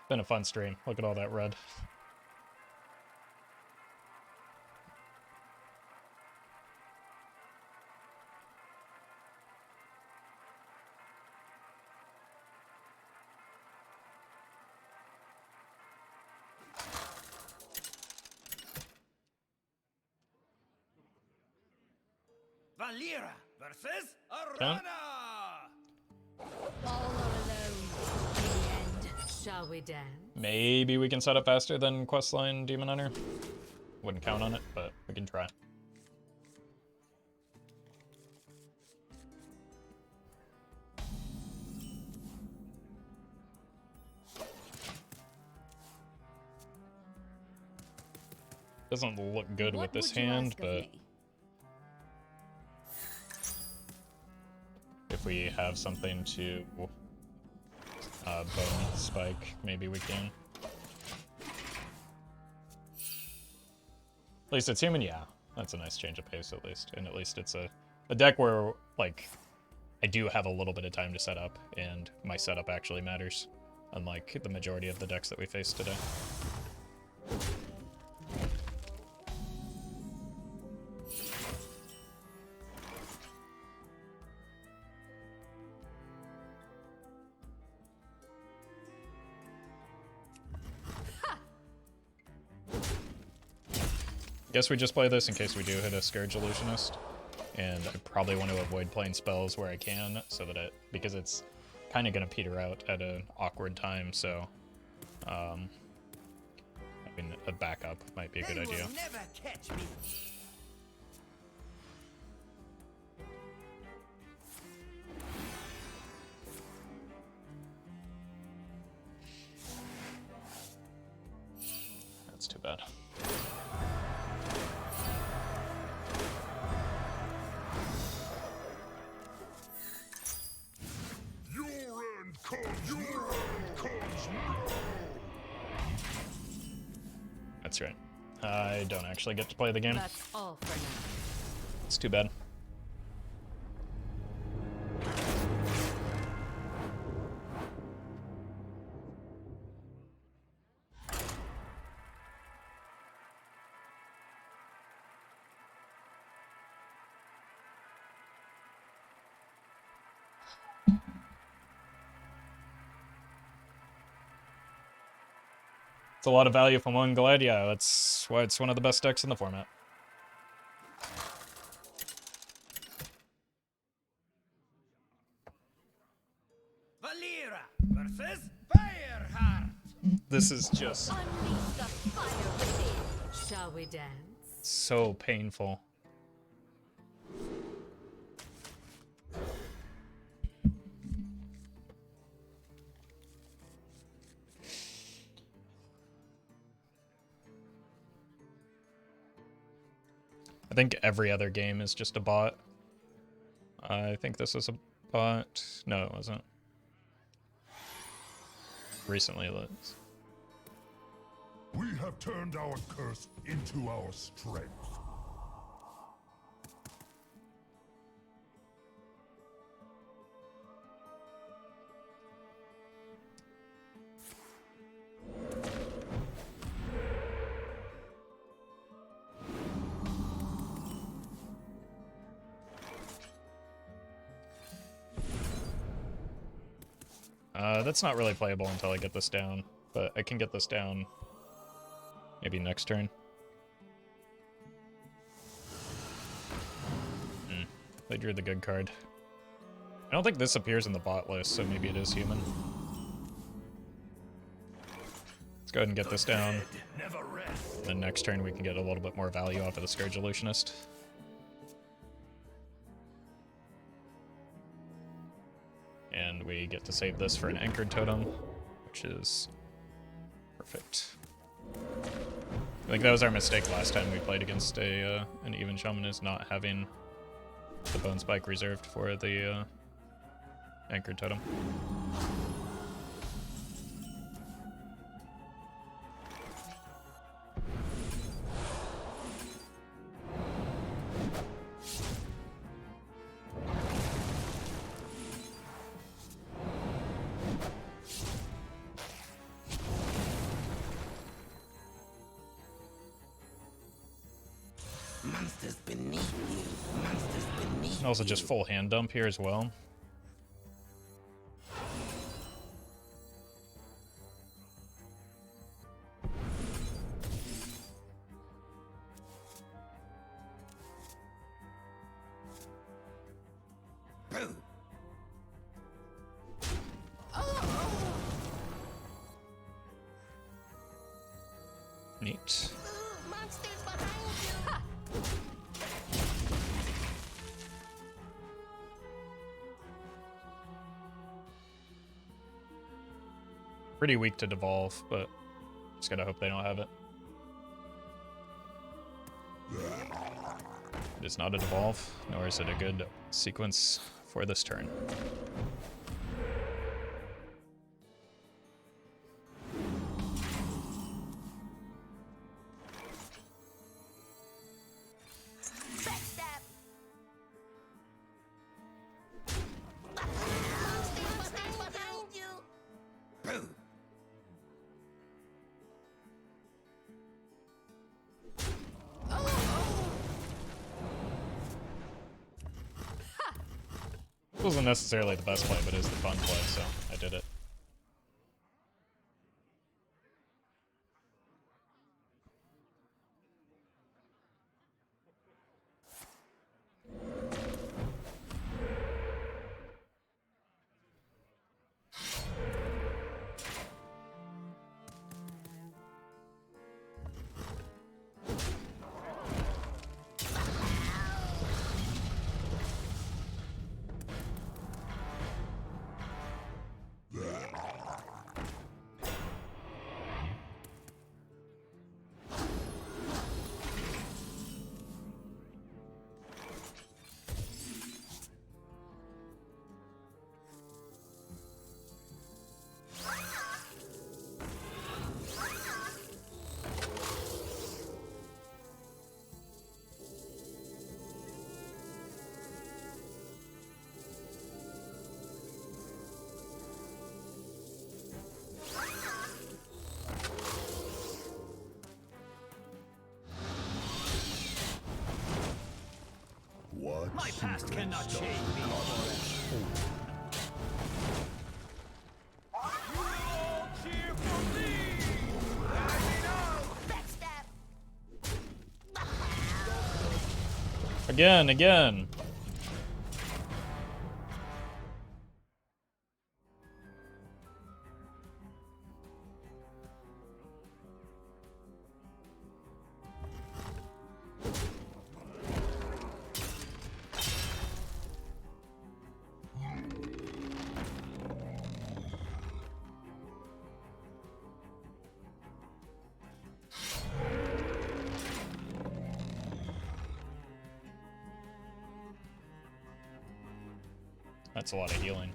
It's been a fun stream. Look at all that red. Valera versus Okay. Arana! All are alone. The end. Shall we dance? Maybe we can set up faster than Questline Demon Hunter. Wouldn't count on it, but we can try. Doesn't look good with What this would you hand, ask of but me? if we have something to bone spike, maybe we can. At least it's human, yeah. That's a nice change of pace at least. And at least it's a deck where, like, I do have a little bit of time to set up, and my setup actually matters, unlike the majority of the decks that we face today. Guess we just play this in case we do hit a Scourge Illusionist, and I probably want to avoid playing spells where I can, so that because it's kind of going to peter out at an awkward time, so having a backup might be a good They idea. will never catch me. That's too bad. Your end comes. Your end comes now. That's right. I don't actually get to play the game. That's all for now. It's too bad. It's a lot of value from one Glide, yeah, that's why it's one of the best decks in the format. Valera versus Fireheart. This is just Unleash the fire within. Shall we dance? so painful. I think every other game is just a bot. I think this was a bot. No, it wasn't. Recently, let's. We have turned our curse into our strength. That's not really playable until I get this down, but I can get this down maybe next turn. They drew the good card. I don't think this appears in the bot list, so maybe it is human. Let's go ahead and get this down. And then next turn we can get a little bit more value off of the Scourge Illusionist. And we get to save this for an Anchored Totem, which is perfect. I think that was our mistake last time we played against an Even Shaman, is not having the Bone Spike reserved for the Anchored Totem. Monsters beneath you. Monsters beneath And also just full hand dump here as well. Boo. Neat. Ooh, monsters behind you. Pretty weak to devolve, but just gotta hope they don't have it. It is not a devolve, nor is it a good sequence for this turn. Backstab. Monsters behind you. Boo. It wasn't necessarily the best play, but it is the fun play, so I did it. What? My past cannot change me. Again. That's a lot of healing.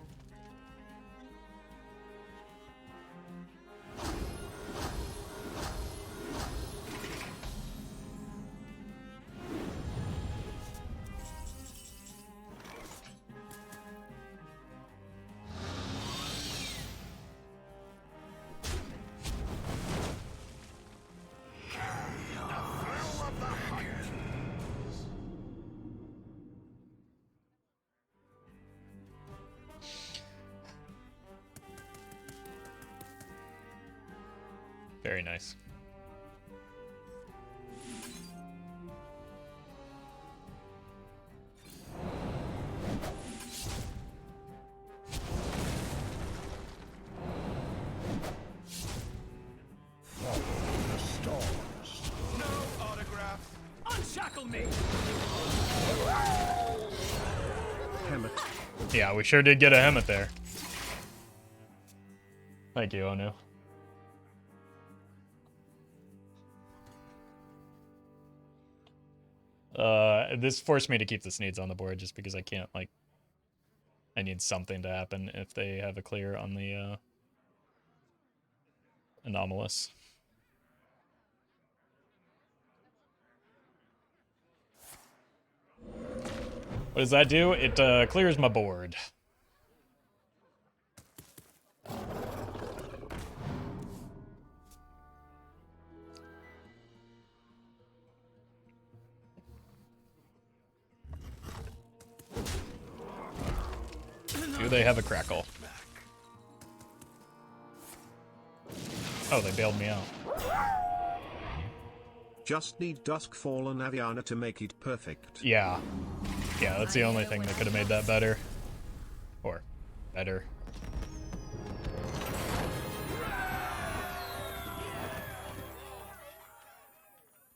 Very nice. The stars. No autographs. Unshackle me. Hemet. Yeah, we sure did get a Hemet there. Thank you, Onu. This forced me to keep the Sneeds on the board just because I can't, like... I need something to happen if they have a clear on the, Anomalous. What does that do? It, clears my board. Do they have a crackle? Oh, they bailed me out. Just need Duskfall and Aviana to make it perfect. Yeah. Yeah, that's the only thing that could have made that better. Or better.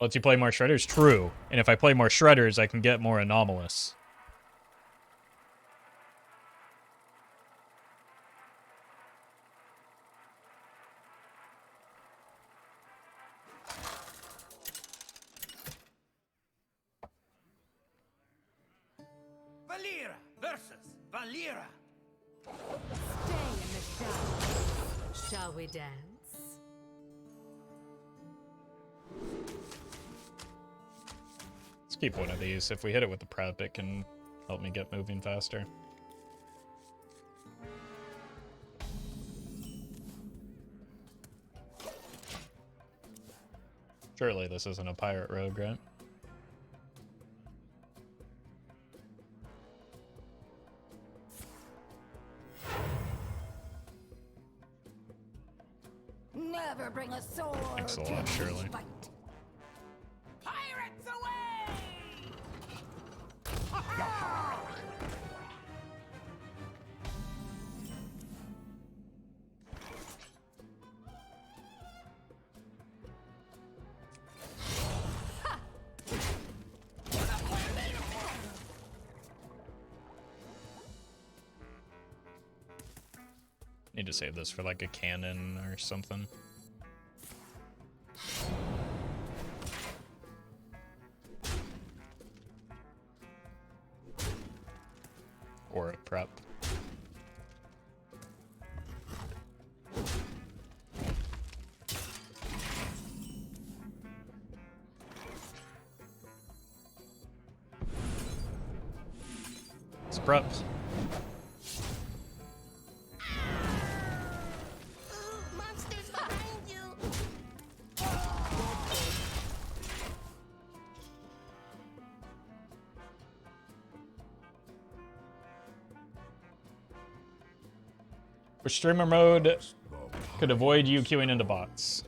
Lets you play more Shredders? True. And if I play more Shredders, I can get more Anomalous. Valera versus Valera. Stay in the shadows. Shall we dance? Let's keep one of these. If we hit it with the prep, it can help me get moving faster. Surely this isn't a pirate rogue, right? Never bring a sword. Thanks a to lot, this Shirley. fight. Pirates away! Need to save this for like a cannon or something. Or a prep. It's prep. Ooh, monsters behind you. For streamer mode, could avoid you queuing into bots.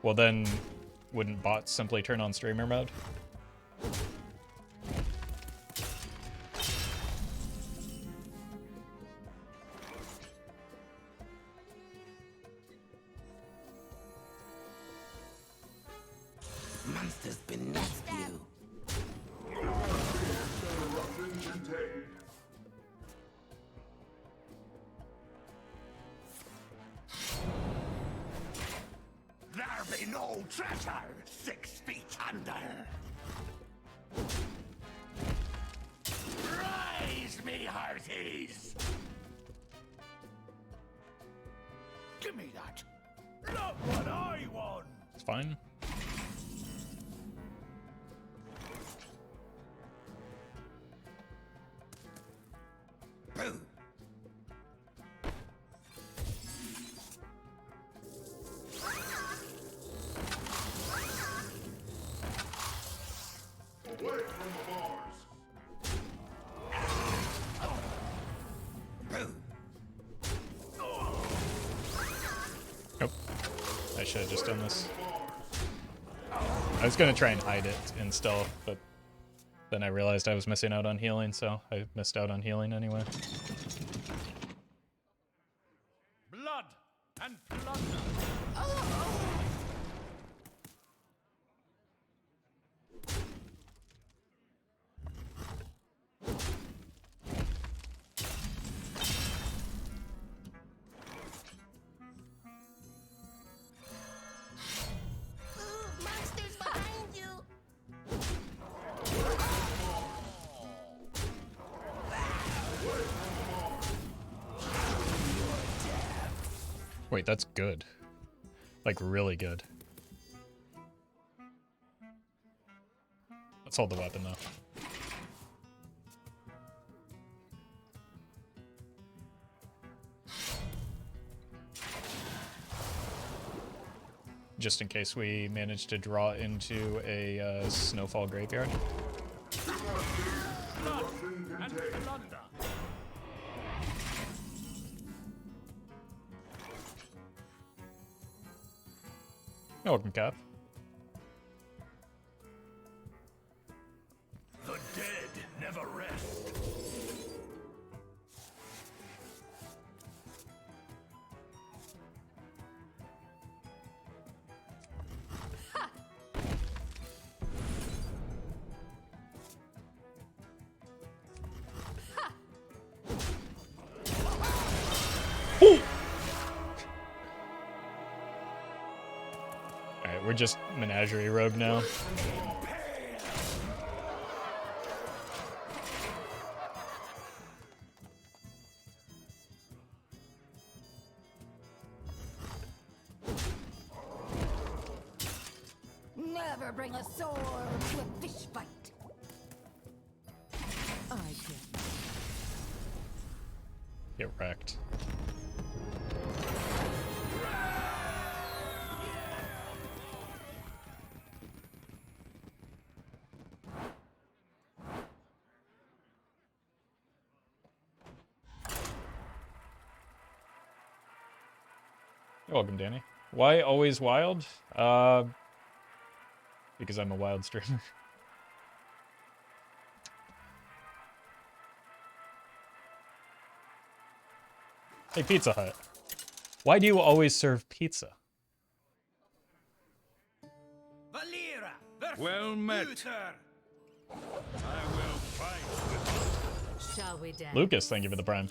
Well then, wouldn't bots simply turn on streamer mode? Monsters beneath you. There be no treasure 6 feet under. Rise, me hearties! Give me that. Look what I won! It's fine. Boo! Away from the bars. Boo! Nope. I should have just done this. I was gonna try and hide it in stealth, but then I realized I was missing out on healing, so I missed out on healing anyway. Blood and plunder. Ooh, monsters behind you. Wait, that's good. Like, really good. Let's hold the weapon, though. Just in case we manage to draw into a Snowfall Graveyard. Blood and plunder. Welcome, Cap. The dead never rest. Alright, we're just Menagerie Rogue now. Never bring a sword to a fish fight. I get Get wrecked. You're welcome, Danny. Why always wild? Because I'm a wild streamer. Hey, Pizza Hut. Why do you always serve pizza? Valera versus Well met. Uther. I will fight. Shall we dance? Lucas, thank you for the prime.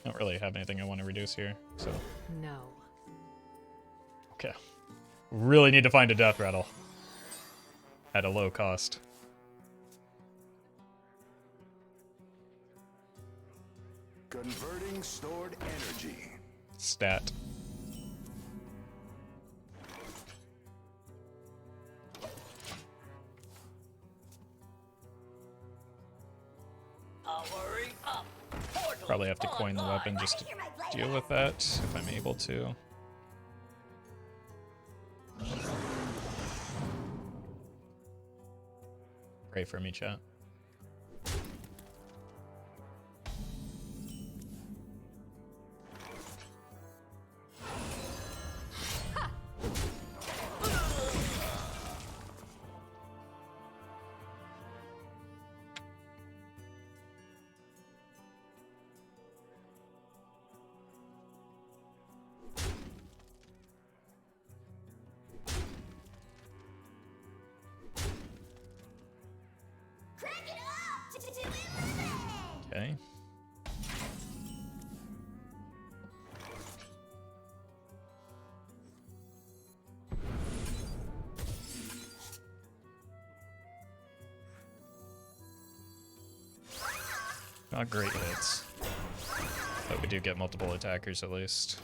I don't really have anything I want to reduce here, so. No. Okay. Really need to find a Deathrattle. At a low cost. Converting stored energy. Stat. Powering up. Portals Probably have to coin the weapon just to deal with that, if I'm able to. Pray for me, chat. Crank it up to 11. Okay. Not great hits. But we do get multiple attackers at least.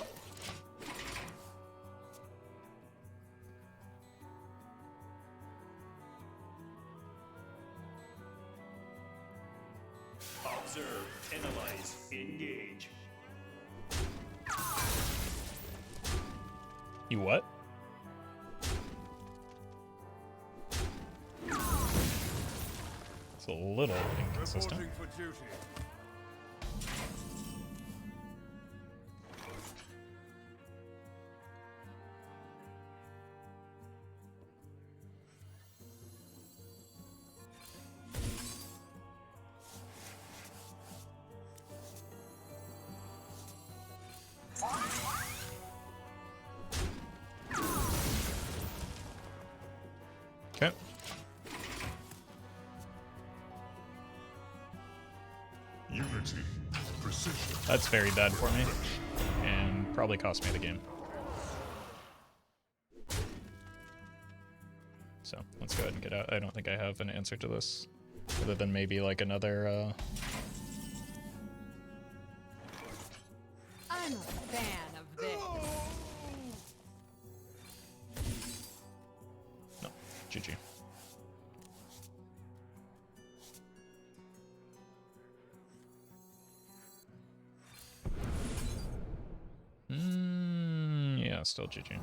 Observe, analyze, engage. You what? It's a little inconsistent. Reporting for duty. Unity. Precision. That's very bad for me, and probably cost me the game. So let's go ahead and get out. I don't think I have an answer to this, other than maybe like another. I'm a fan of this. No, GG. Yeah, still GG.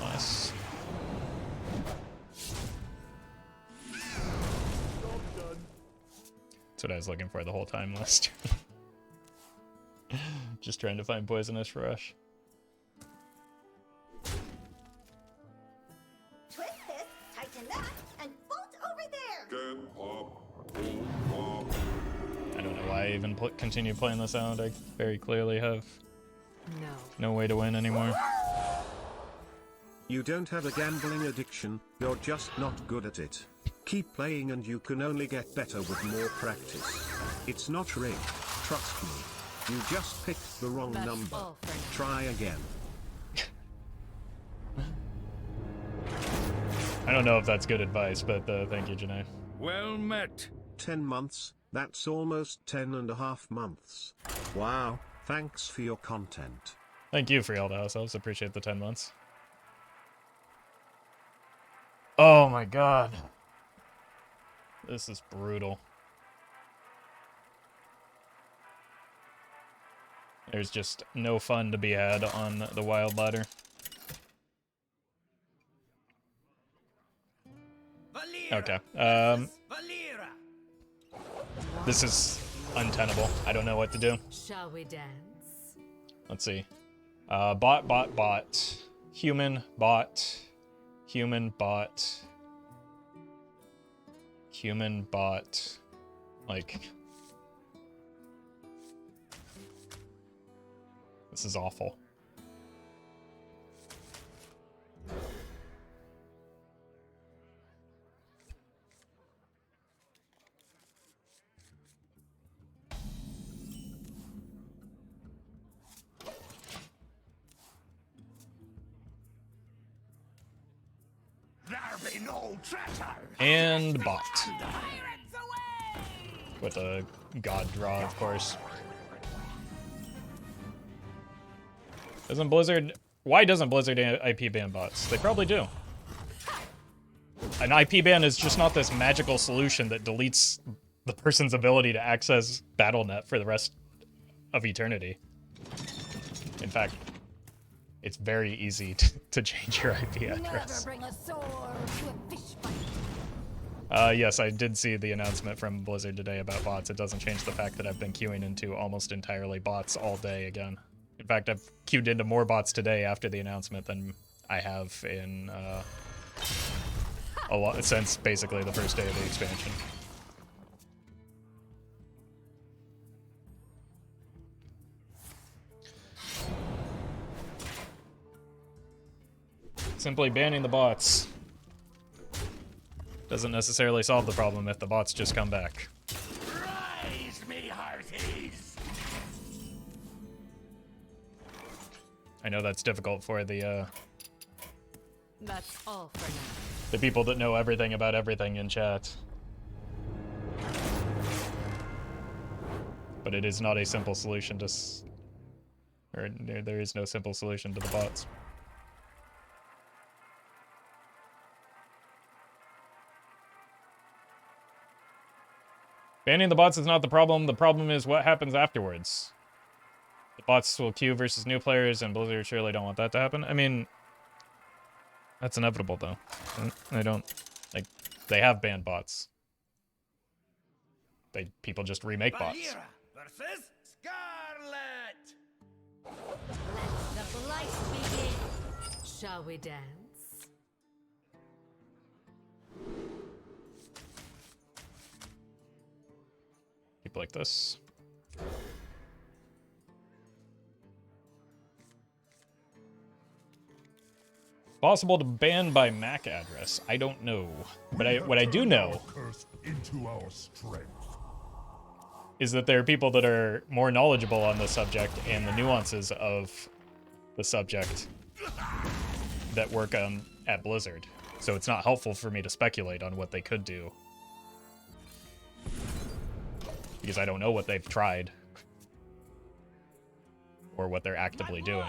Nice. That's what I was looking for the whole time last turn. Just trying to find Poisonous Rush. Twist this, tighten that, and bolt over there. Get up. I don't know why I even continue playing this out. I very clearly have no way to win anymore. You don't have a gambling addiction, you're just not good at it. Keep playing and you can only get better with more practice. It's not rigged, trust me. You just picked the wrong That's number. all for now. Try again. I don't know if that's good advice, but thank you, Janae. Well met. 10 months, that's almost 10.5 months. Wow, thanks for your content. Thank you for all the house elves. Appreciate the 10 months. Oh my god. This is brutal. There's just no fun to be had on the wild ladder. Okay. This is untenable. I don't know what to do. Shall we dance? Let's see. Bot. Human, bot. Human, bot. Human, bot. Like... This is awful. There be no traitor. And bot. With a god draw, of course. Doesn't Blizzard... Why doesn't Blizzard IP ban bots? They probably do. An IP ban is just not this magical solution that deletes the person's ability to access BattleNet for the rest of eternity. In fact, it's very easy to change your IP address. Never bring a sword to a fish fight. Yes, I did see the announcement from Blizzard today about bots. It doesn't change the fact that I've been queuing into almost entirely bots all day again. In fact, I've queued into more bots today after the announcement than I have in a lot since basically the first day of the expansion. Simply banning the bots doesn't necessarily solve the problem if the bots just come back. Rise, me hearties. I know that's difficult for the That's all for now. the people that know everything about everything in chat. But it is not a simple solution to there is no simple solution to the bots. Banning the bots is not the problem. The problem is what happens afterwards. The bots will queue versus new players, and Blizzard surely don't want that to happen. I mean, that's inevitable, though. They don't... Like, they have banned bots. People just remake bots. Valera versus Scarlet. Let the blight begin. Shall we dance? like this. Possible to ban by MAC address. I don't know. But what I do know into our strength. is that there are people that are more knowledgeable on the subject and the nuances of the subject that work at Blizzard. So it's not helpful for me to speculate on what they could do. Because I don't know what they've tried. Or what they're actively doing.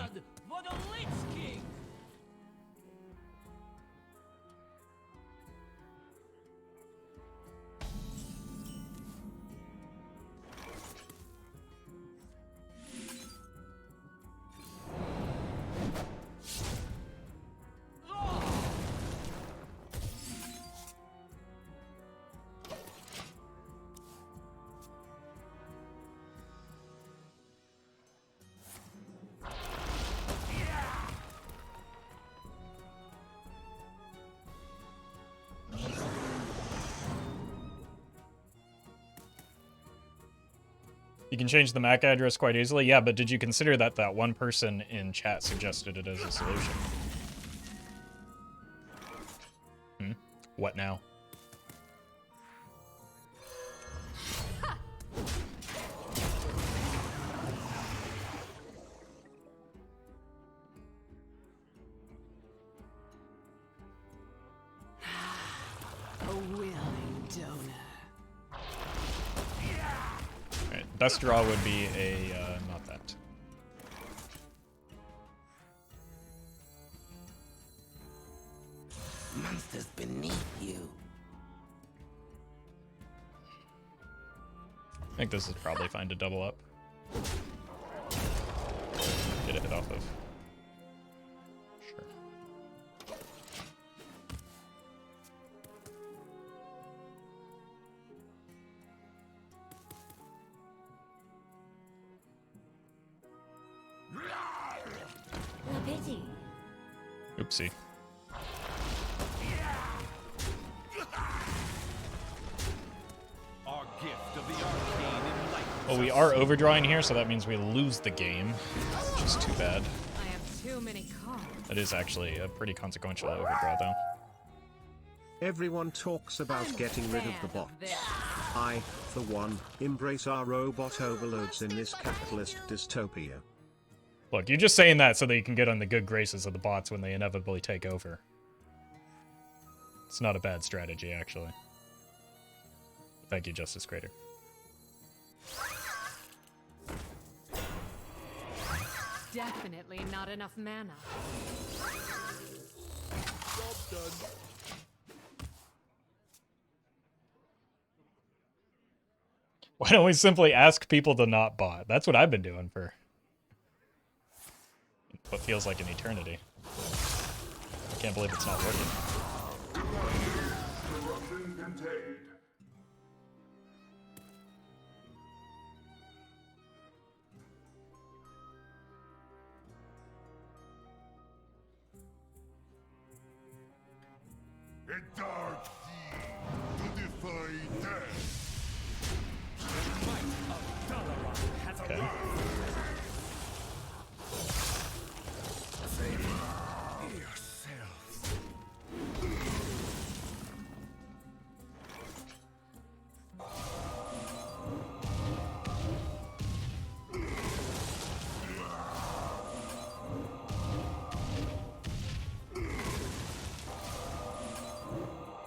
You can change the MAC address quite easily. Yeah, but did you consider that that one person in chat suggested it as a solution? What now? A willing donor. Alright, best draw would be a, not that. Monsters beneath you. I think this is probably fine to double up. Get a hit off of. Sure. A pity. Oopsie. Our gift of the arcane enlightenment. Well, we are overdrawing here, so that means we lose the game, which is too bad. I have too many cards. That is actually a pretty consequential overdraw, though. Everyone talks about getting rid of the bots. I, for one, embrace our robot overloads in this capitalist dystopia. Look, you're just saying that so that you can get on the good graces of the bots when they inevitably take over. It's not a bad strategy, actually. Thank you, Justice Crater. Definitely not enough mana. Job done. Why don't we simply ask people to not bot? That's what I've been doing for what feels like an eternity. I can't believe it's not working. Corruption contained. A dark deed to defy death. The might of Dalaran has Okay. arrived. Save yourselves.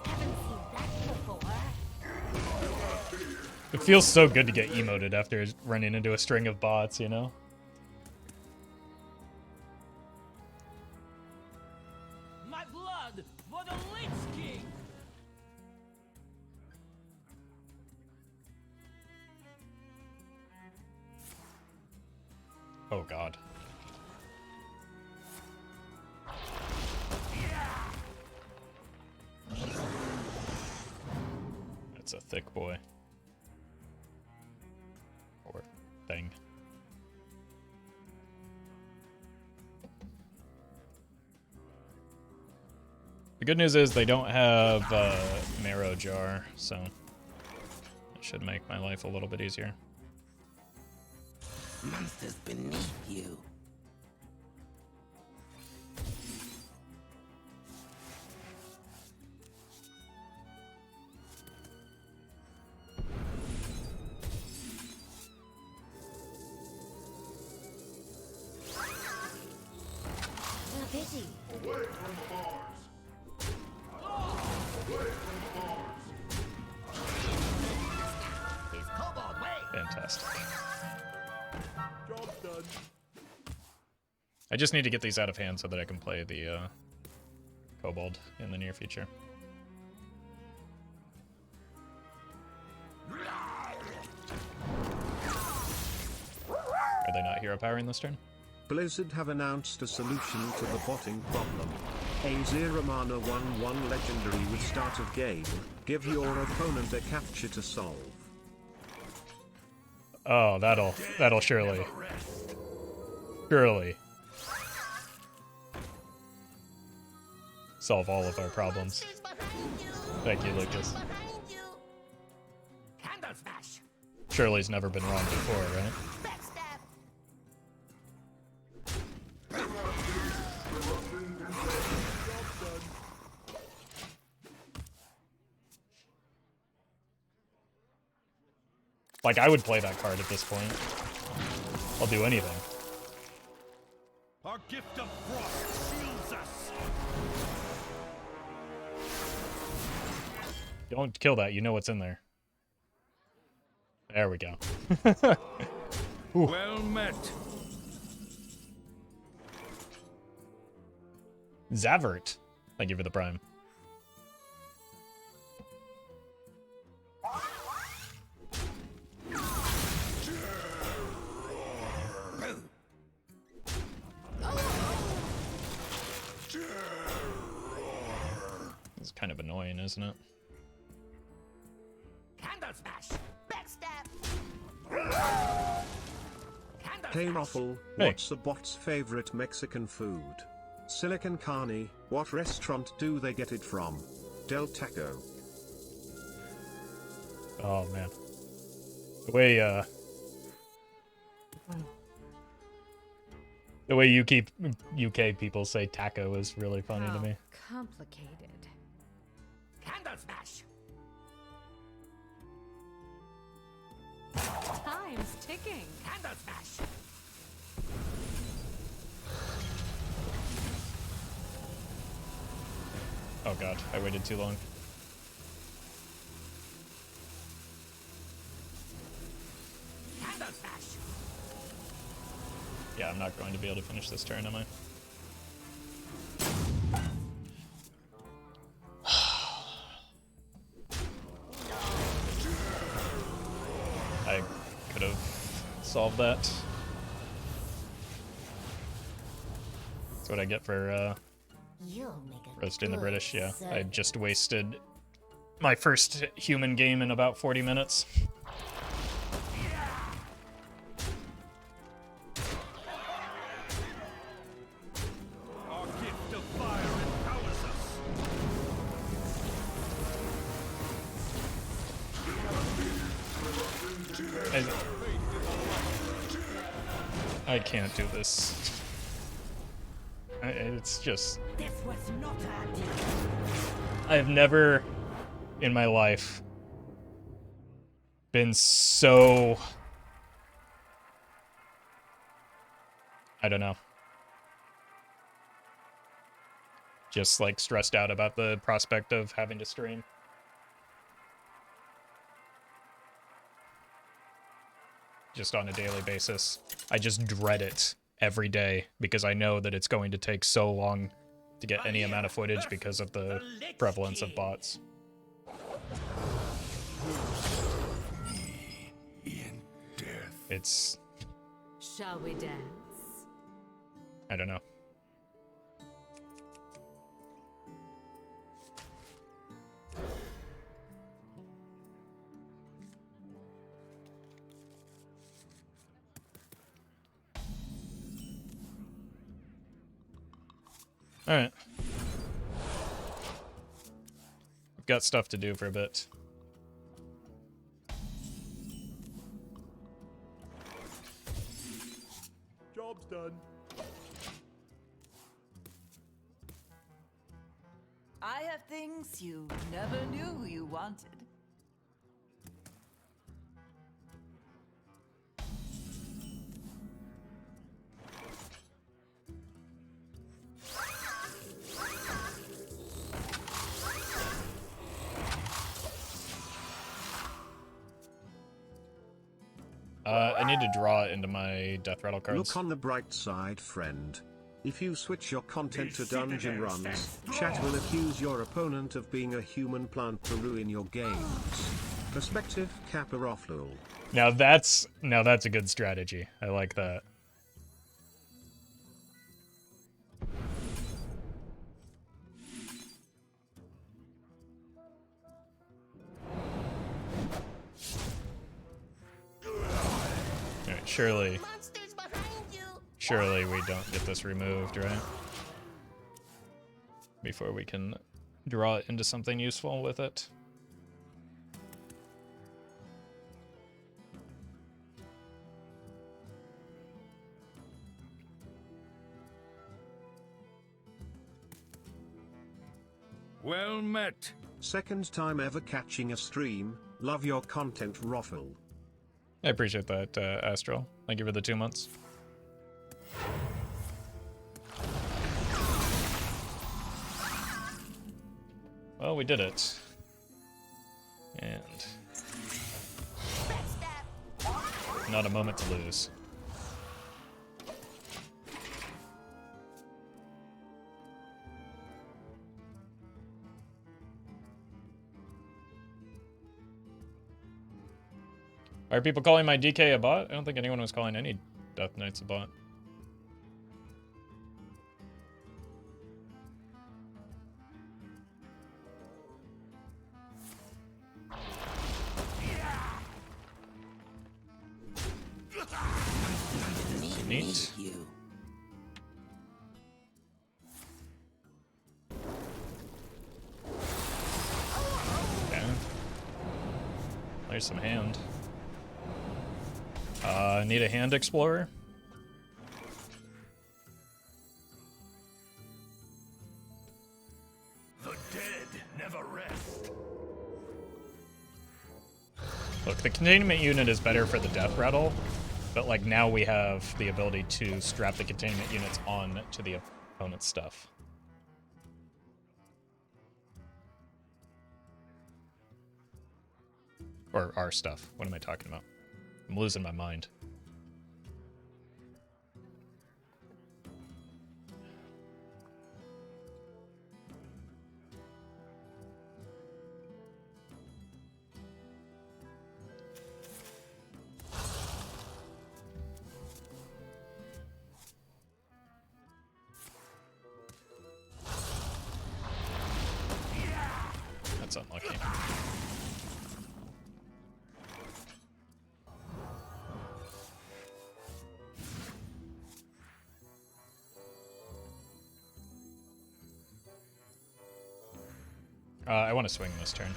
Haven't seen that before. It feels so good to get emoted after running into a string of bots, you know? My blood for the Lich King. Oh god. That's a thick boy. Or thing. The good news is they don't have Marrow Jar, so it should make my life a little bit easier. Monsters beneath you. Pity. Away from the bars. Away from the bars. It's Kobold way. Fantastic. Job done. I just need to get these out of hand so that I can play the Kobold in the near future. Are they not hero powering this turn? Blizzard have announced a solution to the botting problem. A 0 mana 1/1 legendary with start of game. Give your opponent a capture to solve. Oh, that'll surely solve all of our problems. Monsters behind you. Thank you, Lucas. Behind you. Candle smash. Shirley's never been wrong before, right? Backstab. Like, I would play that card at this point. I'll do anything. Our gift of frost shields us. Don't kill that, you know what's in there. There we go. Well met. Zavert. Thank you for the prime. It's kind of annoying, isn't it? Candle smash. Backstab. Candle Hey smash. Roffle, Hey. what's a bot's favorite Mexican food? Silicon Carne, what restaurant do they get it from? Del Taco. Oh man. The way you keep UK people say taco is really funny to How me. complicated. Candle smash. Time's ticking. Candle smash. Oh god, I waited too long. Candle smash. Yeah, I'm not going to be able to finish this turn, am I? I could have solved that. That's what I get for You'll make a roasting the good British, yeah. I servant. just wasted my first human game in about 40 minutes. Our gift of fire empowers us. I can't do this. It's just... This was not our deal. I've never in my life been so... I don't know. Just like stressed out about the prospect of having to stream. Just on a daily basis. I just dread it every day because I know that it's going to take so long to get any amount of footage because of the prevalence of bots. In death. It's... Shall we dance? I don't know. Alright. I've got stuff to do for a bit. done. I have things you never knew you wanted. I need to draw into my Deathrattle cards. Look on the bright side, friend. If you switch your content to dungeon runs, chat will accuse your opponent of being a human plant to ruin your games. Perspective Kappa Roffle. Now that's a good strategy. I like that. Alright, surely Monsters behind you. surely we don't get this removed, right? Before we can draw it into something useful with it. Well met. Second time ever catching a stream. Love your content, Roffle. I appreciate that, Astral. Thank you for the 2 months. Well, we did it. And not a moment to lose. Are people calling my DK a bot? I don't think anyone was calling any Death Knights a bot. Neat. Okay. There's some hand. Need a hand explorer. The dead never rest. Look, the containment unit is better for the Deathrattle, but like now we have the ability to strap the containment units on to the opponent's stuff. Or our stuff. What am I talking about? I'm losing my mind. That's unlucky. I want to swing this turn.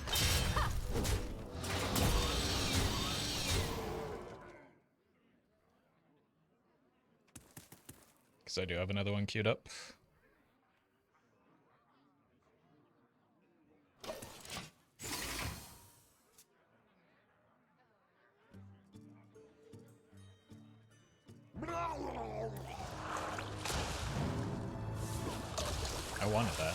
Because I do have another one queued up. I wanted that.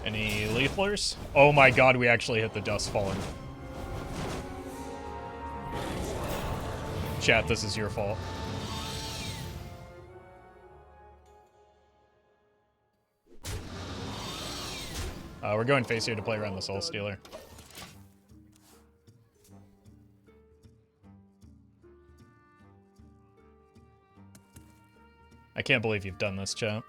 Any Leaflers? Oh my god, we actually hit the Dust Fallen. Chat, this is your fault. We're going face here to play around the Soul Stealer. can't believe you've done this, chat.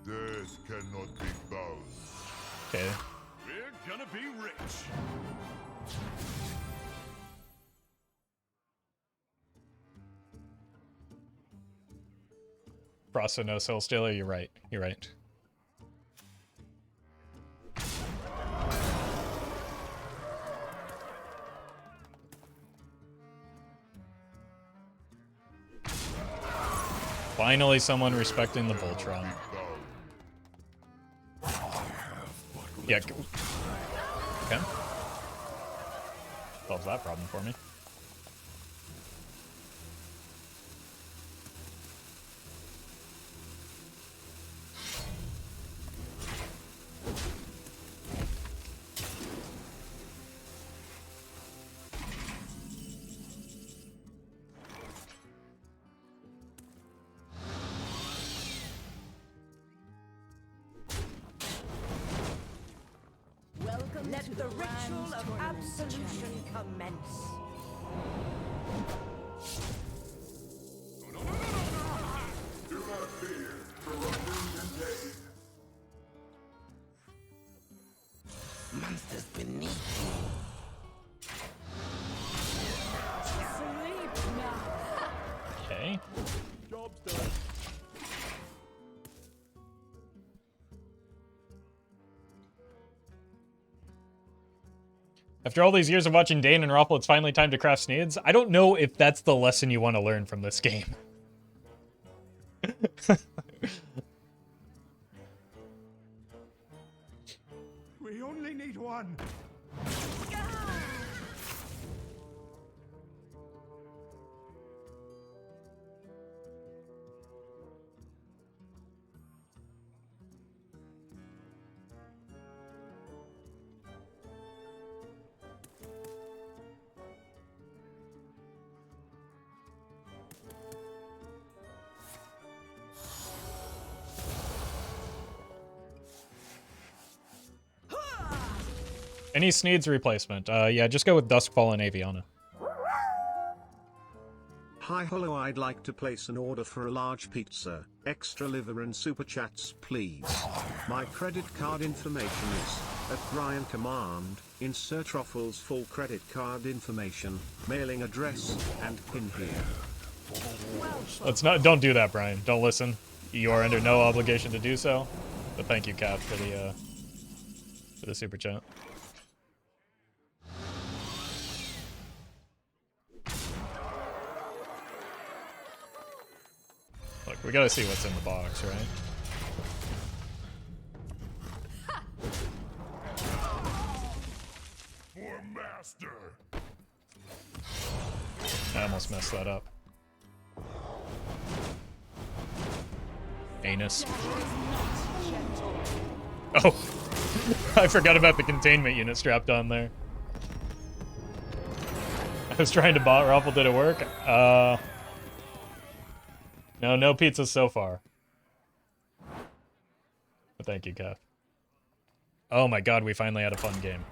Death cannot be bound. Okay. We're gonna be rich. Frosta no Soul Stealer, you're right. You're right. Finally someone respecting the Voltron. Yeah. Okay. Solves that problem for me. Welcome Let the ritual of absolution commence. Do not fear corruption and death. Monsters beneath you. Sleep now. Okay. Job's done. After all these years of watching Dane and Roffle, it's finally time to craft Sneeds. I don't know if that's the lesson you want to learn from this game. We only need one. Any Sneed's replacement? Yeah, just go with Duskfall and Aviana. Hi Hollow, I'd like to place an order for a large pizza, extra liver and super chats please. My credit card information is, at Brian Command, insert Roffle's full credit card information, mailing address, and pin here. Let's not. Don't do that, Brian. Don't listen. You are under no obligation to do so. But thank you, Cap, for the super chat. Look, we gotta see what's in the box, right? For master. I almost messed that up. Anus. Oh! I forgot about the containment unit strapped on there. I was trying to bot Roffle, did it work? No pizzas so far. But thank you, Kev. Oh my god, we finally had a fun game.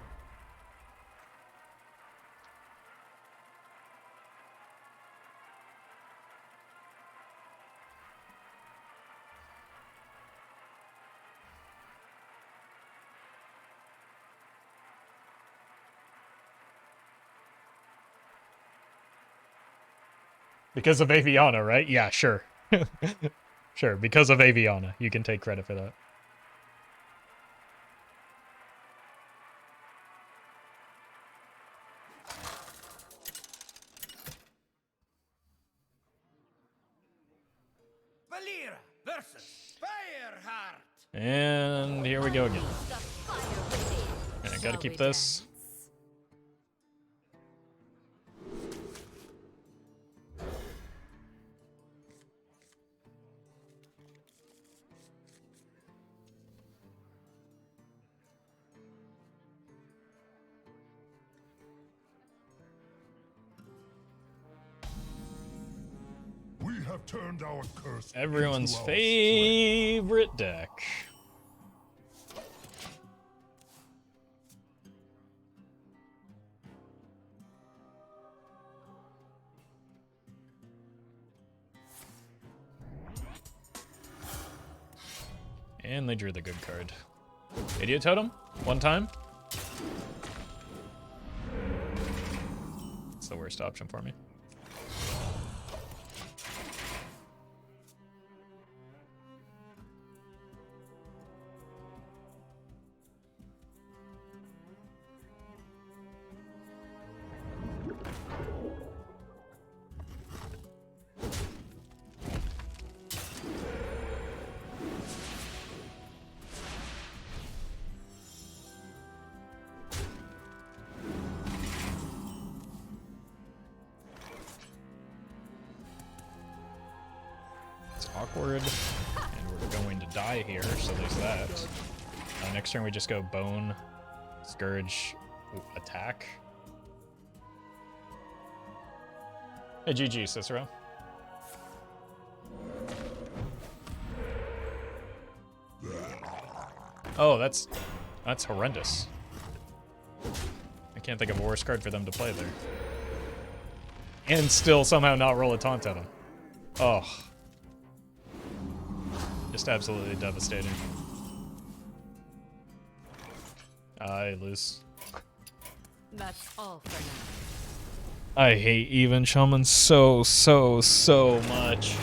Because of Aviana, right? Yeah, sure. Sure, because of Aviana. You can take credit for that. Valera versus Fireheart. And here we go again. The fire within. I gotta Shall keep we this. dance? We have turned our curse Everyone's into our favorite deck. And they drew the good card. Idiot Totem, one time. It's the worst option for me. Awkward, and we're going to die here, so there's that. Next turn we just go Bone, Scourge, attack. Hey, GG, Cicero. Oh, that's horrendous. I can't think of a worse card for them to play there. And still somehow not roll a taunt at him. Oh. Just absolutely devastating. I lose. That's all for now. I hate even Shaman so much.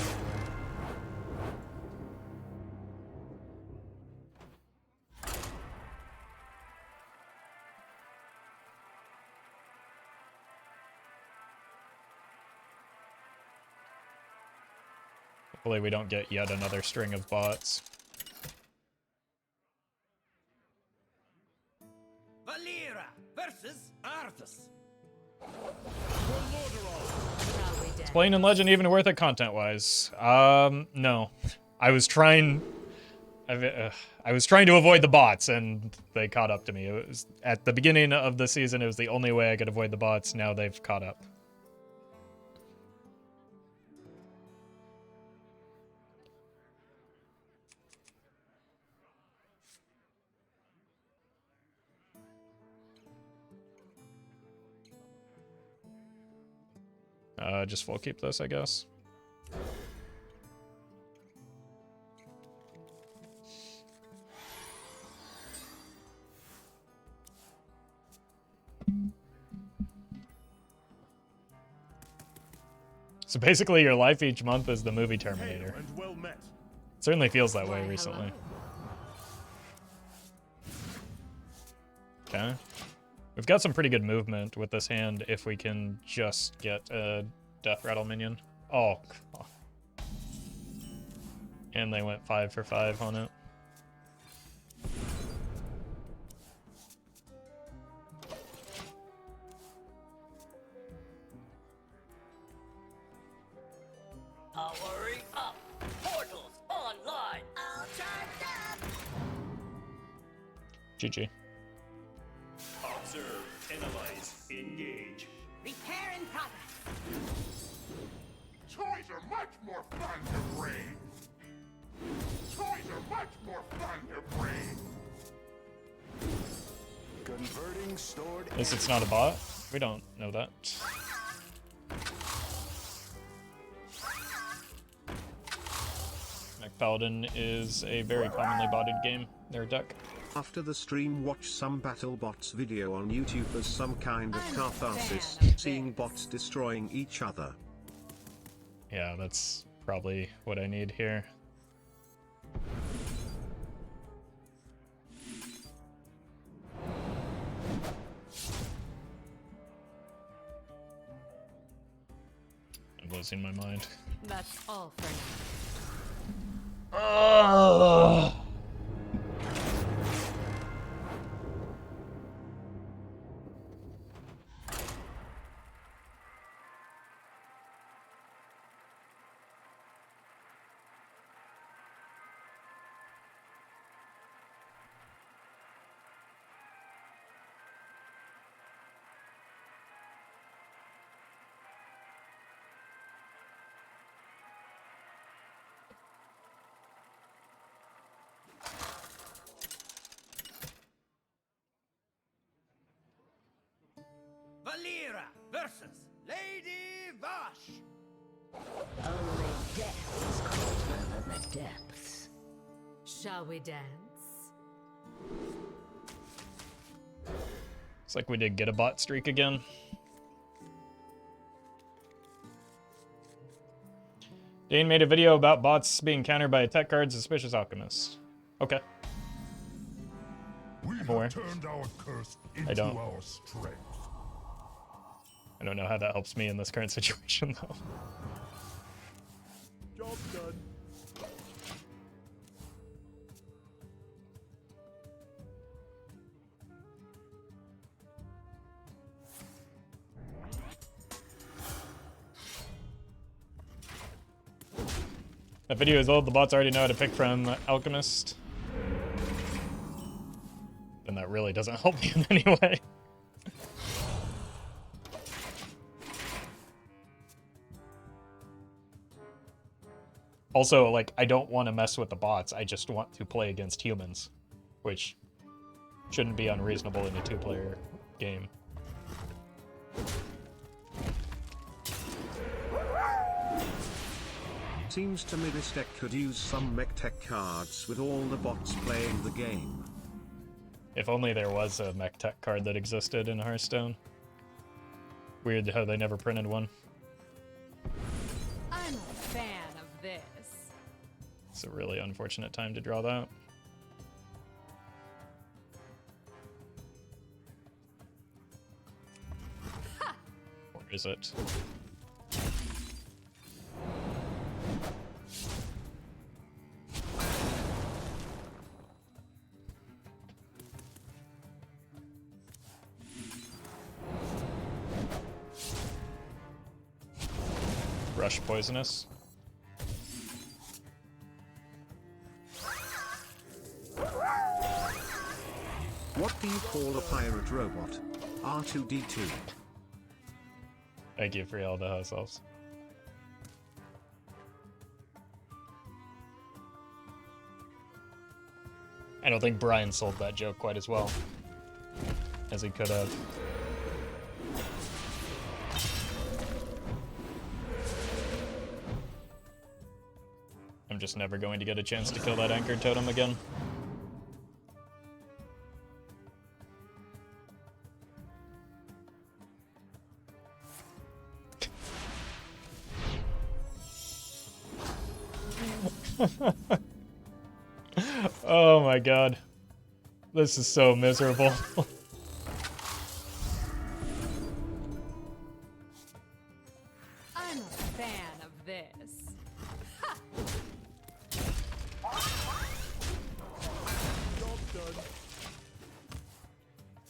Hopefully we don't get yet another string of bots. Valera versus Arthas. Shall we Is Playing in Legend even worth it content-wise? No. I was trying to avoid the bots, and they caught up to me. It was at the beginning of the season. It was the only way I could avoid the bots. Now they've caught up. Just full keep this, I guess. So basically your life each month is the movie Terminator. And well met. It certainly feels that way Why, recently. hello. Okay. We've got some pretty good movement with this hand if we can just get a Deathrattle minion. Oh, God. And they went 5 for 5 on it. Powering up. Portals online. All charged up. GG. Observe, analyze, engage. Repair in progress. Toys are much more fun to bring. Toys are much more fun to bring. Converting stored. At least it's not a bot. We don't know that. Mech Paladin is a very commonly botted game. Their deck. After the stream, watch some BattleBots video on YouTube as some kind of catharsis, seeing bots destroying each other. Yeah, that's probably what I need here. I'm losing my mind. That's all for now. Ugh. Valera versus Lady Vash. Only death is colder than the depths. Shall we dance? Looks like we did get a bot streak again. Dane made a video about bots being countered by a tech card, Suspicious Alchemist. Okay. We More. have turned our curse into don't. our strength. I don't know how that helps me in this current situation, though. Job done. That video is old. The bots already know how to pick from Alchemist. And that really doesn't help me in any way. Also, like, I don't want to mess with the bots. I just want to play against humans, which shouldn't be unreasonable in a two-player game. Seems to me this deck could use some mech tech cards with all the bots playing the game. If only there was a mech tech card that existed in Hearthstone. Weird how they never printed one. I'm a fan of this. It's a really unfortunate time to draw that. Or is it? Rush Poisonous. What do you call a pirate robot? R2-D2. Thank you for all the house elves. I don't think Brian sold that joke quite as well as he could have. I'm just never going to get a chance to kill that anchored totem again. Oh my god. This is so miserable. I'm a fan of this.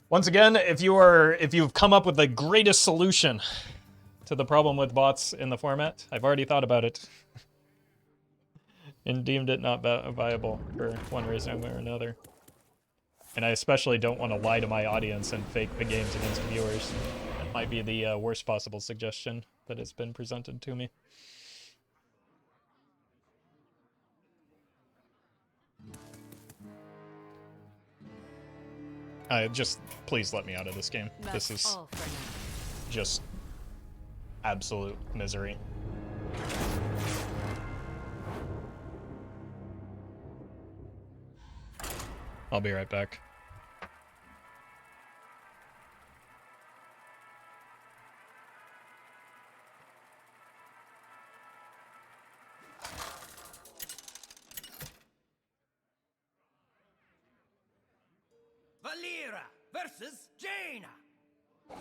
Once again, if you've come up with the greatest solution to the problem with bots in the format, I've already thought about it. And deemed it not viable for one reason or another. And I especially don't want to lie to my audience and fake the games against viewers. That might be the worst possible suggestion that has been presented to me. Just please let me out of this game. That's This is all for now. just absolute misery. I'll be right back. Valera versus Jaina. You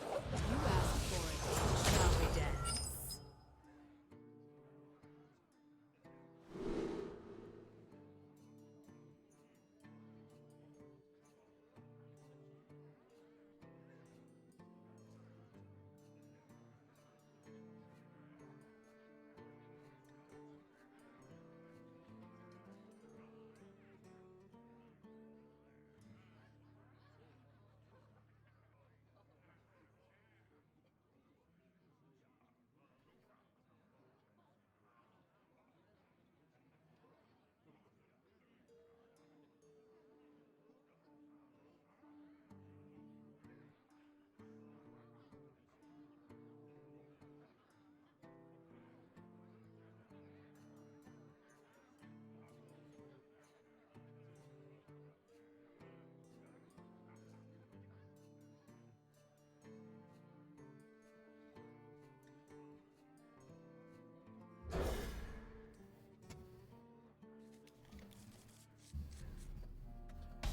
asked for it. Shall we dance?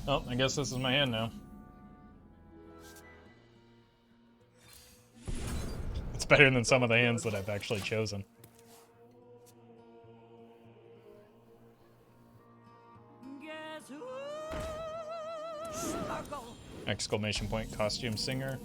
Oh, I guess this is my hand now. It's better than some of the hands that I've actually chosen. Guess who? Sparkle. Exclamation point costume singer.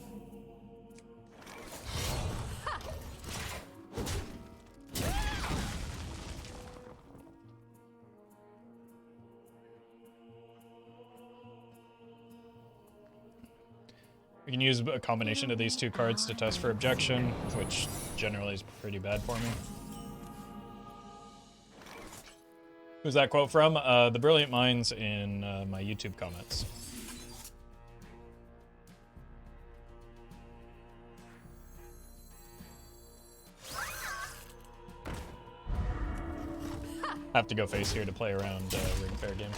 We can use a combination of these two cards to test for objection, which generally is pretty bad for me. Who's that quote from? The Brilliant Minds in my YouTube comments. Have to go face here to play around Ring Fair game.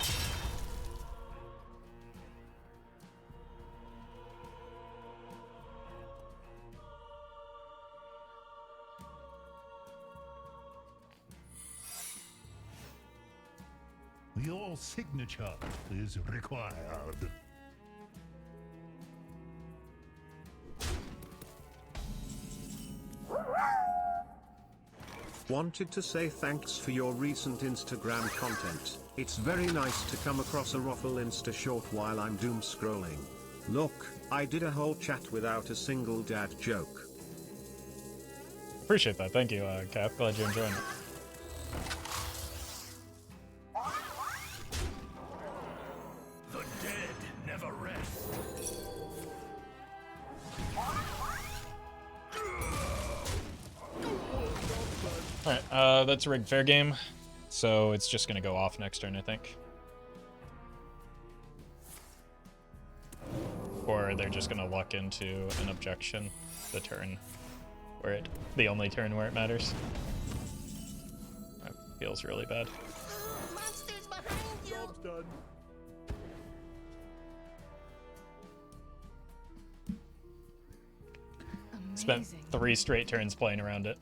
Your signature is required. Wanted to say thanks for your recent Instagram content. It's very nice to come across a Roffle Insta short while I'm doom scrolling. Look, I did a whole chat without a single dad joke. Appreciate that. Thank you, Cap. Glad you're enjoying it. The dead never rest. Alright, that's a rigged fair game, so it's just gonna go off next turn, I think. Or they're just gonna luck into an objection the turn where the only turn where it matters. That feels really bad. Monsters behind you. Job's done. Spent 3 straight turns playing around it.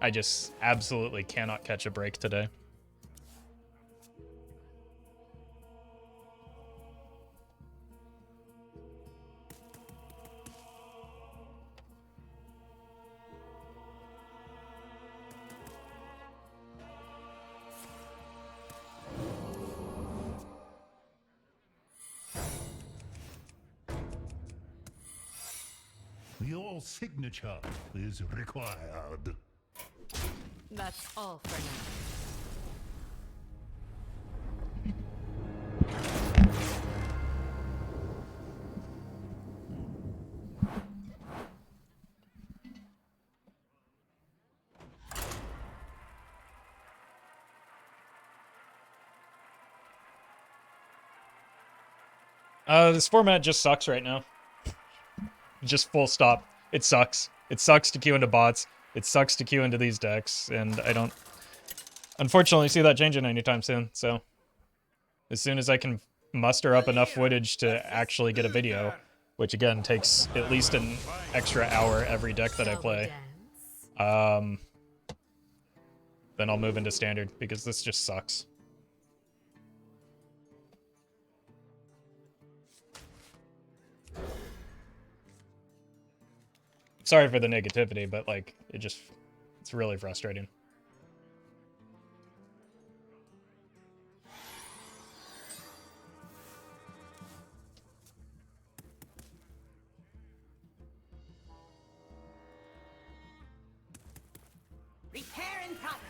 I just absolutely cannot catch a break today. Your signature is required. That's all for now. This format just sucks right now. Just full stop. It sucks. It sucks to queue into bots. It sucks to queue into these decks, and I don't unfortunately see that changing anytime soon, so as soon as I can muster up enough footage to actually get a video, which again takes at least an extra hour every deck that I play, then I'll move into standard, because this just sucks. Sorry for the negativity, but like, it's really frustrating. Repair in progress.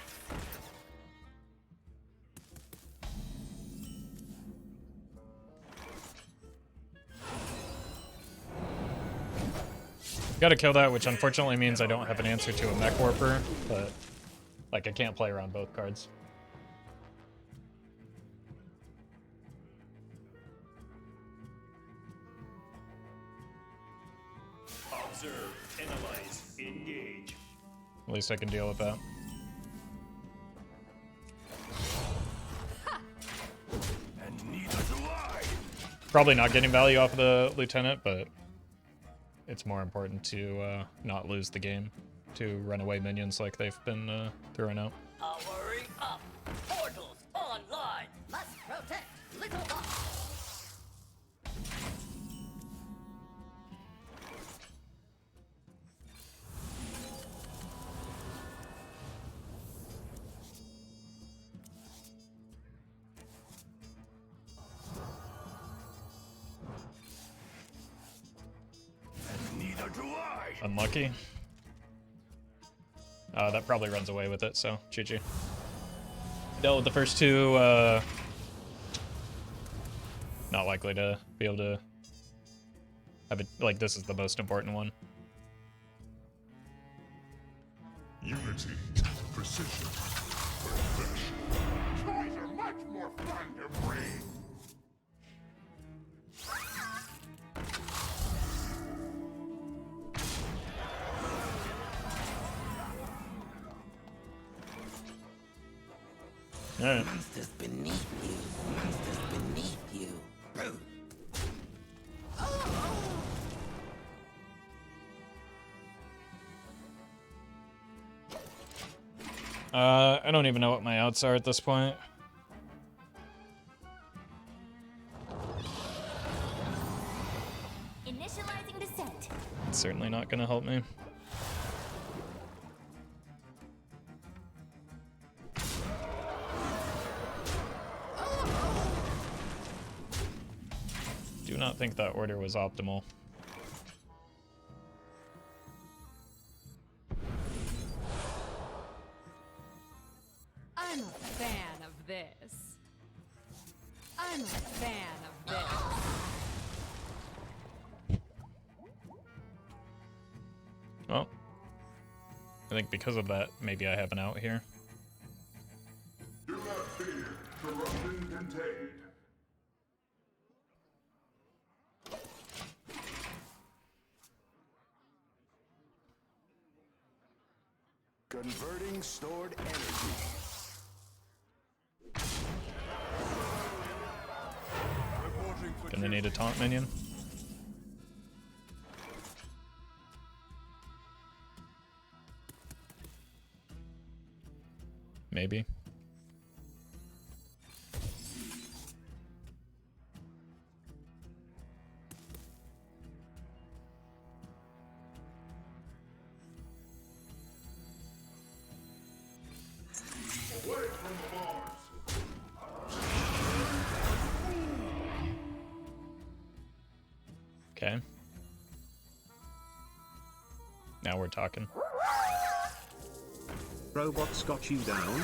Gotta kill that, which unfortunately means I don't have an answer to a Mech Warper, but like I can't play around both cards. Observe, analyze, engage. At least I can deal with that. And neither do I. Probably not getting value off of the Lieutenant, but it's more important to not lose the game to runaway minions like they've been throwing out. up. Portals online. Must protect Little Box. Neither do I. Unlucky. That probably runs away with it, so GG. Dealt with the first two, not likely to be able to have it, like, this is the most important one. Unity, precision, perfection. Toys are much more fun to bring. Alright. Monsters beneath you. Monsters beneath you. Boom. I don't even know what my outs are at this point. Initializing descent. It's certainly not gonna help me. Do not think that order was optimal. I'm a fan of this. I'm a fan of this. Well, I think because of that, maybe I have an out here. Do not fear, corruption contained. Converting stored energy. Reporting for Gonna need a taunt minion. Maybe. Away from the bars. Okay. Now we're talking. Robots got you down?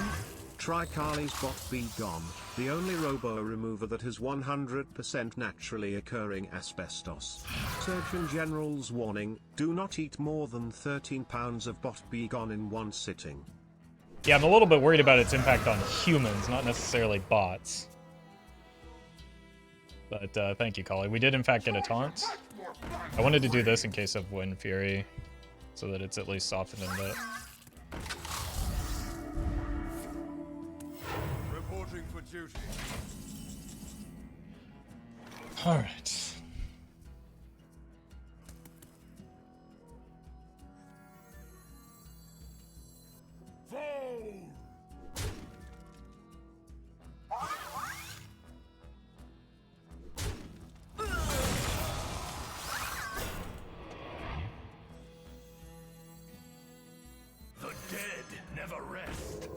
Try Kali's bot be gone, the only robo remover that has 100% naturally occurring asbestos. Surgeon General's warning, do not eat more than 13 pounds of bot be gone in one sitting. Yeah, I'm a little bit worried about its impact on humans, not necessarily bots. But thank you, Kali. We did in fact get a taunt. I wanted to do this in case of Wind Fury, so that it's at least softened a bit. reporting for duty. Alright. The dead never rest.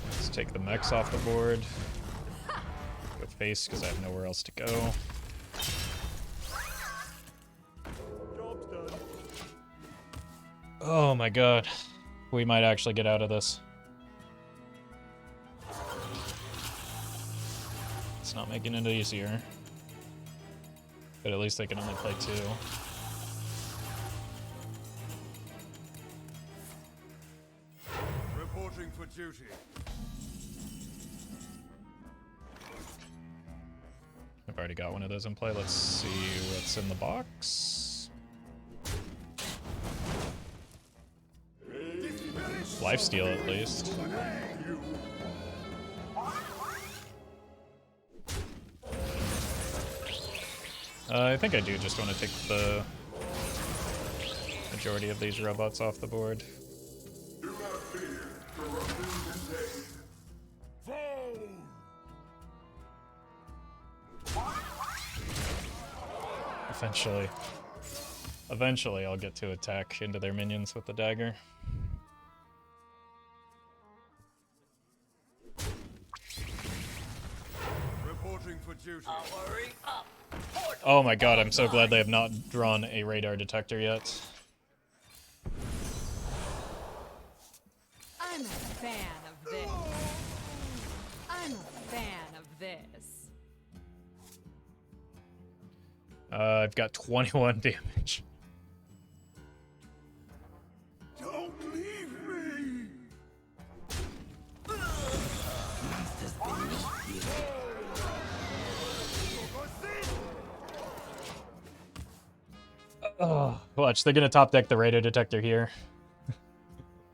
Let's take the mechs off the board. Go face, because I have nowhere else to go. Job's done. Oh my god. We might actually get out of this. It's not making it easier. But at least they can only play 2. Reporting for duty. I've already got one of those in play. Let's see what's in the box. Lifesteal at least. I think I do just want to take the majority of these robots off the board. Eventually. Eventually I'll get to attack into their minions with the dagger. Reporting for duty. Oh my god, I'm so glad they have not drawn a radar detector yet. I'm a fan of this. I'm a fan of this. I've got 21 damage. Don't leave me! Oh, watch, they're gonna top deck the radar detector here.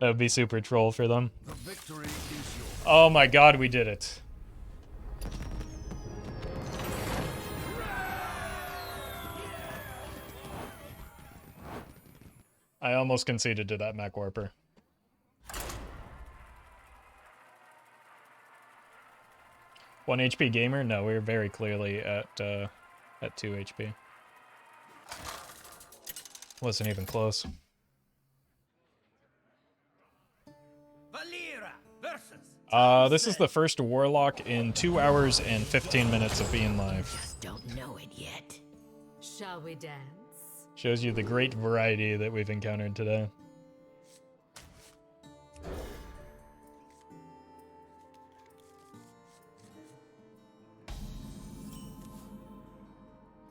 That would be super troll for them. The victory is yours. Oh my god, we did it. I almost conceded to that Mech Warper. One HP gamer? No, we're very clearly at 2 HP. Wasn't even close. This is the first Warlock in 2 hours and 15 minutes of being live. Just don't know it yet. Shall we dance? Shows you the great variety that we've encountered today.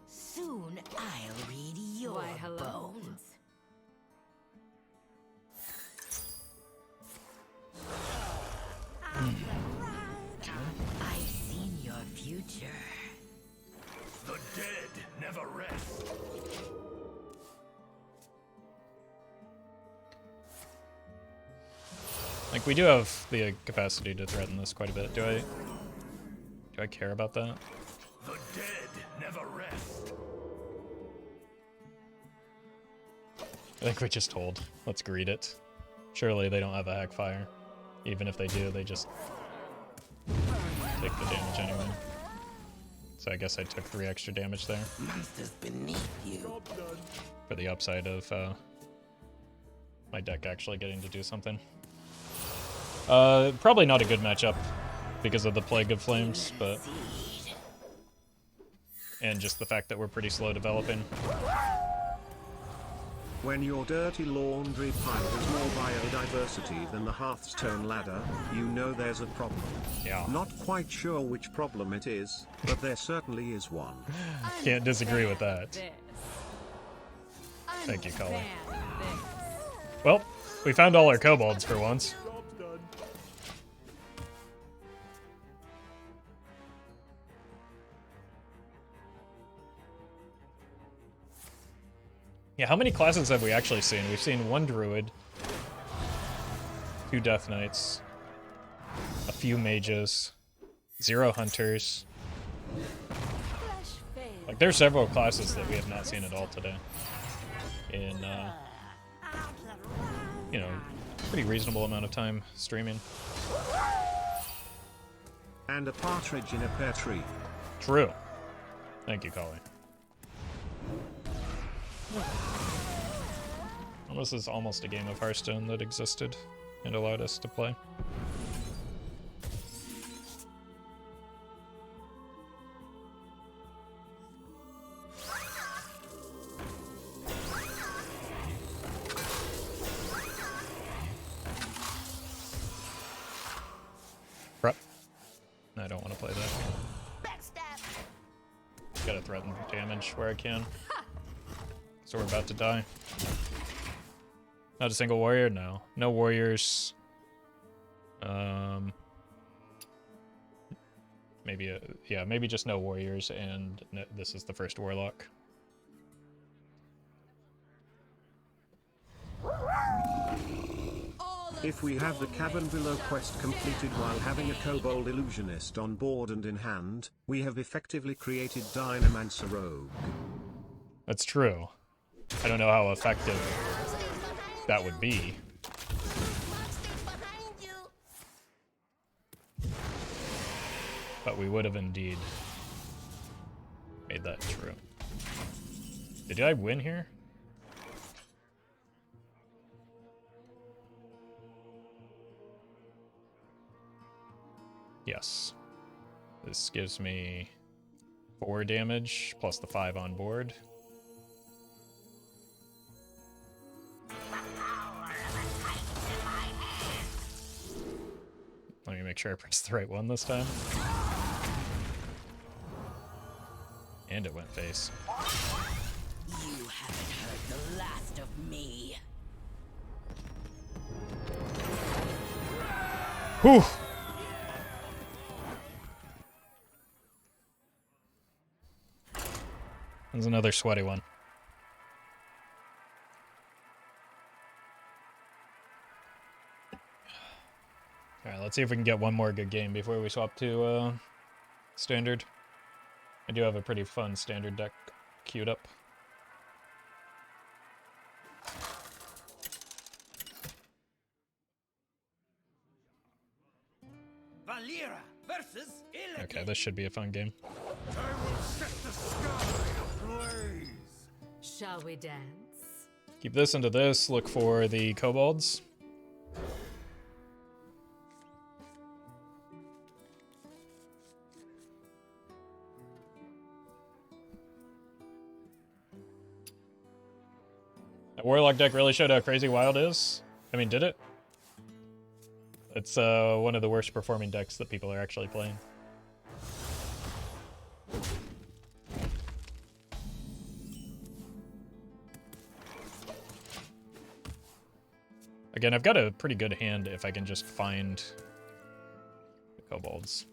Soon I'll read your Why, hello. bones. I've seen your future. The dead never rest. Like, we do have the capacity to threaten this quite a bit. Do I care about that? The dead never rest. I think we just hold. Let's greet it. Surely they don't have a Hackfire. Even if they do, they just take the damage anyway. So I guess I took 3 extra damage there. Monsters beneath you. For the upside of my deck actually getting to do something. Probably not a good matchup because of the Plague of Flames, but... and just the fact that we're pretty slow developing. When your dirty laundry pile has more biodiversity than the Hearthstone ladder, you know there's a problem. Yeah. Not quite sure which problem it is, but there certainly is one. Can't disagree with that. This. Thank you, Colin. Fan of this. Well, we found all our kobolds for once. Yeah, how many classes have we actually seen? We've seen 1 druid, 2 death knights, a few mages, 0 hunters. Like, there's several classes that we have not seen at all today. In, you know, pretty reasonable amount of time streaming. And a partridge in a pear tree. True. Thank you, Colin. Well, this is almost a game of Hearthstone that existed and allowed us to play. Prep. I don't want to play that. Backstab. Gotta threaten damage where I can. So we're about to die. Not a single warrior? No. No warriors. Maybe yeah, maybe just no warriors, and this is the first warlock. If we have the Cavern Below quest completed while having a Kobold Illusionist on board and in hand, we have effectively created Dynamancer Rogue. That's true. I don't know how effective that would be. Monsters behind you. But we would have indeed made that true. Did I win here? Yes. This gives me 4 damage plus the 5 on board. Let me make sure I press the right one this time. And it went face. You haven't heard the last of me. Whew! There's another sweaty one. Alright, let's see if we can get one more good game before we swap to standard. I do have a pretty fun standard deck queued up. Valera versus Okay, this should be a fun game. I will set the sky ablaze. Shall we dance? Keep this into this, look for the kobolds. That Warlock deck really showed how crazy Wild is. I mean, did it? It's one of the worst performing decks that people are actually playing. Again, I've got a pretty good hand if I can just find the kobolds.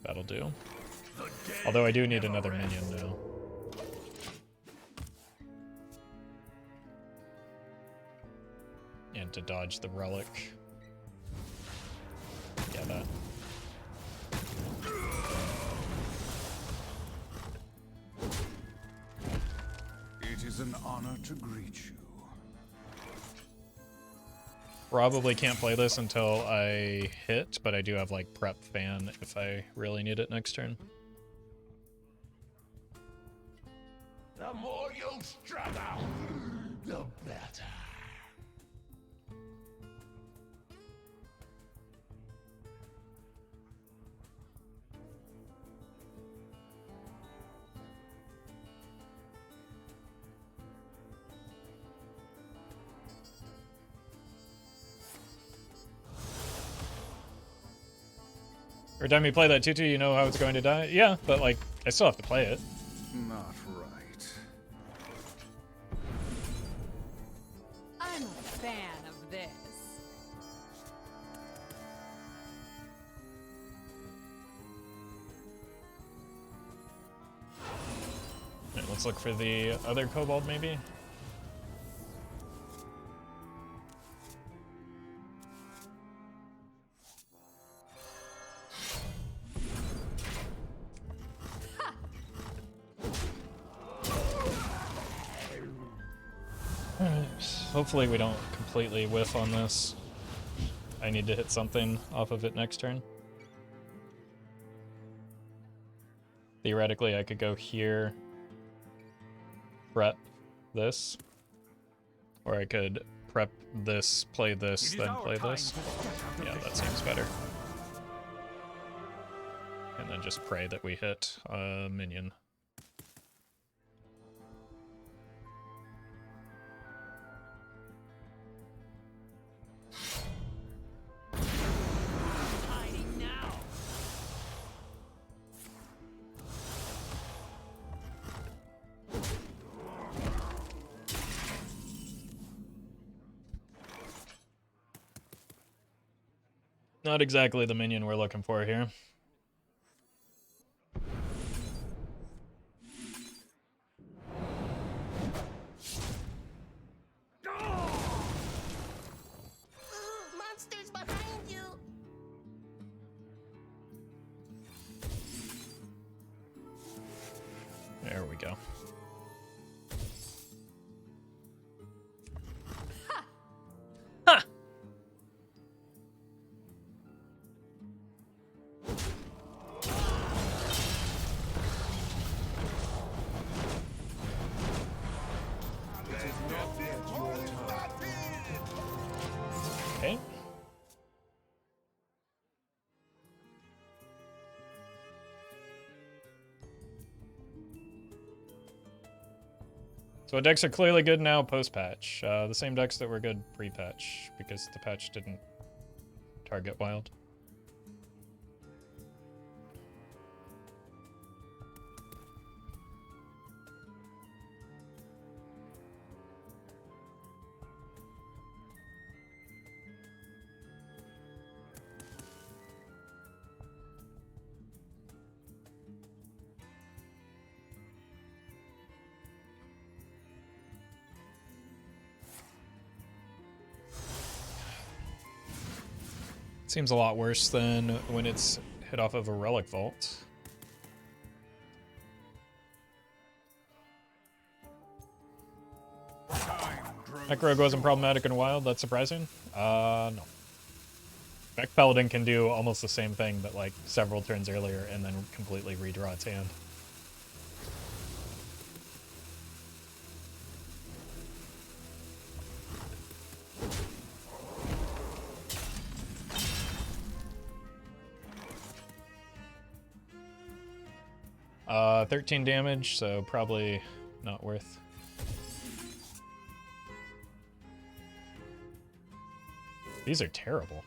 That'll do. Although I do need another minion now. And to dodge the relic. Yeah, that. It is an honor to greet you. Probably can't play this until I hit, but I do have like prep fan if I really need it next turn. The more you struggle, the better. Every time you play that 2/2, you know how it's going to die? Yeah, but like, I still have to play it. Not right. I'm a fan of this. Alright, let's look for the other kobold maybe. Hopefully we don't completely whiff on this. I need to hit something off of it next turn. Theoretically, I could go here, prep this, or I could prep this, play this, then play this. Yeah, that seems better. And then just pray that we hit a minion. Not exactly the minion we're looking for here. Monsters behind you. There we go. So what decks are clearly good now post-patch? The same decks that were good pre-patch, because the patch didn't target wild. Seems a lot worse than when it's hit off of a Relic Vault. Rogue wasn't problematic in Wild, that's surprising? No. Mech Paladin can do almost the same thing, but like several turns earlier and then completely redraw its hand. 13 damage, so probably not worth. These are terrible.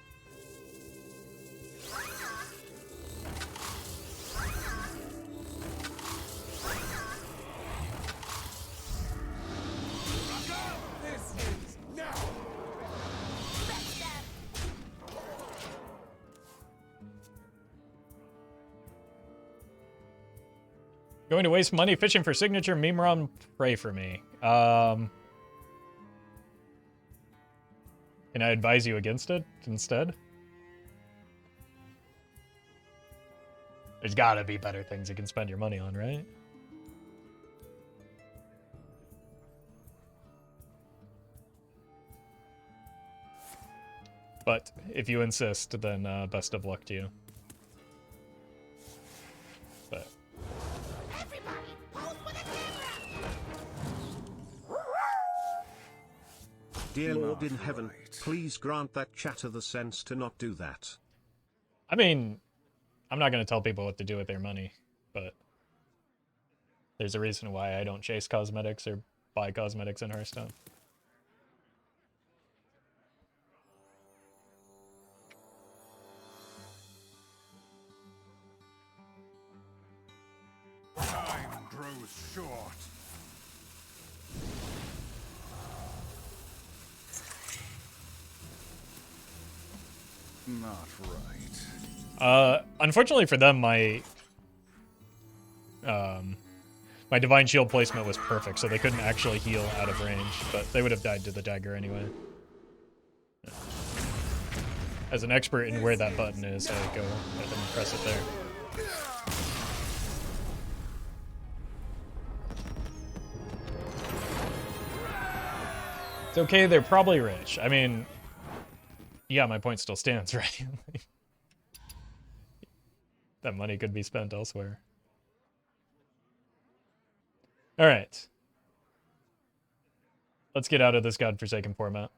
Going to waste money fishing for signature Mimron, pray for me. Can I advise you against it instead? There's gotta be better things you can spend your money on, right? But if you insist, then best of luck to you. But dear Lord in heaven, please grant that chatter the sense to not do that. I mean, I'm not going to tell people what to do with their money, but there's a reason why I don't chase cosmetics or buy cosmetics in Hearthstone. Time grows short. Not right. Unfortunately for them, my Divine Shield placement was perfect, so they couldn't actually heal out of range, but they would have died to the dagger anyway. As an expert in where that button is, I go ahead and press it there. It's okay, they're probably rich. I mean, yeah, my point still stands, right? That money could be spent elsewhere. All right. Let's get out of this godforsaken format.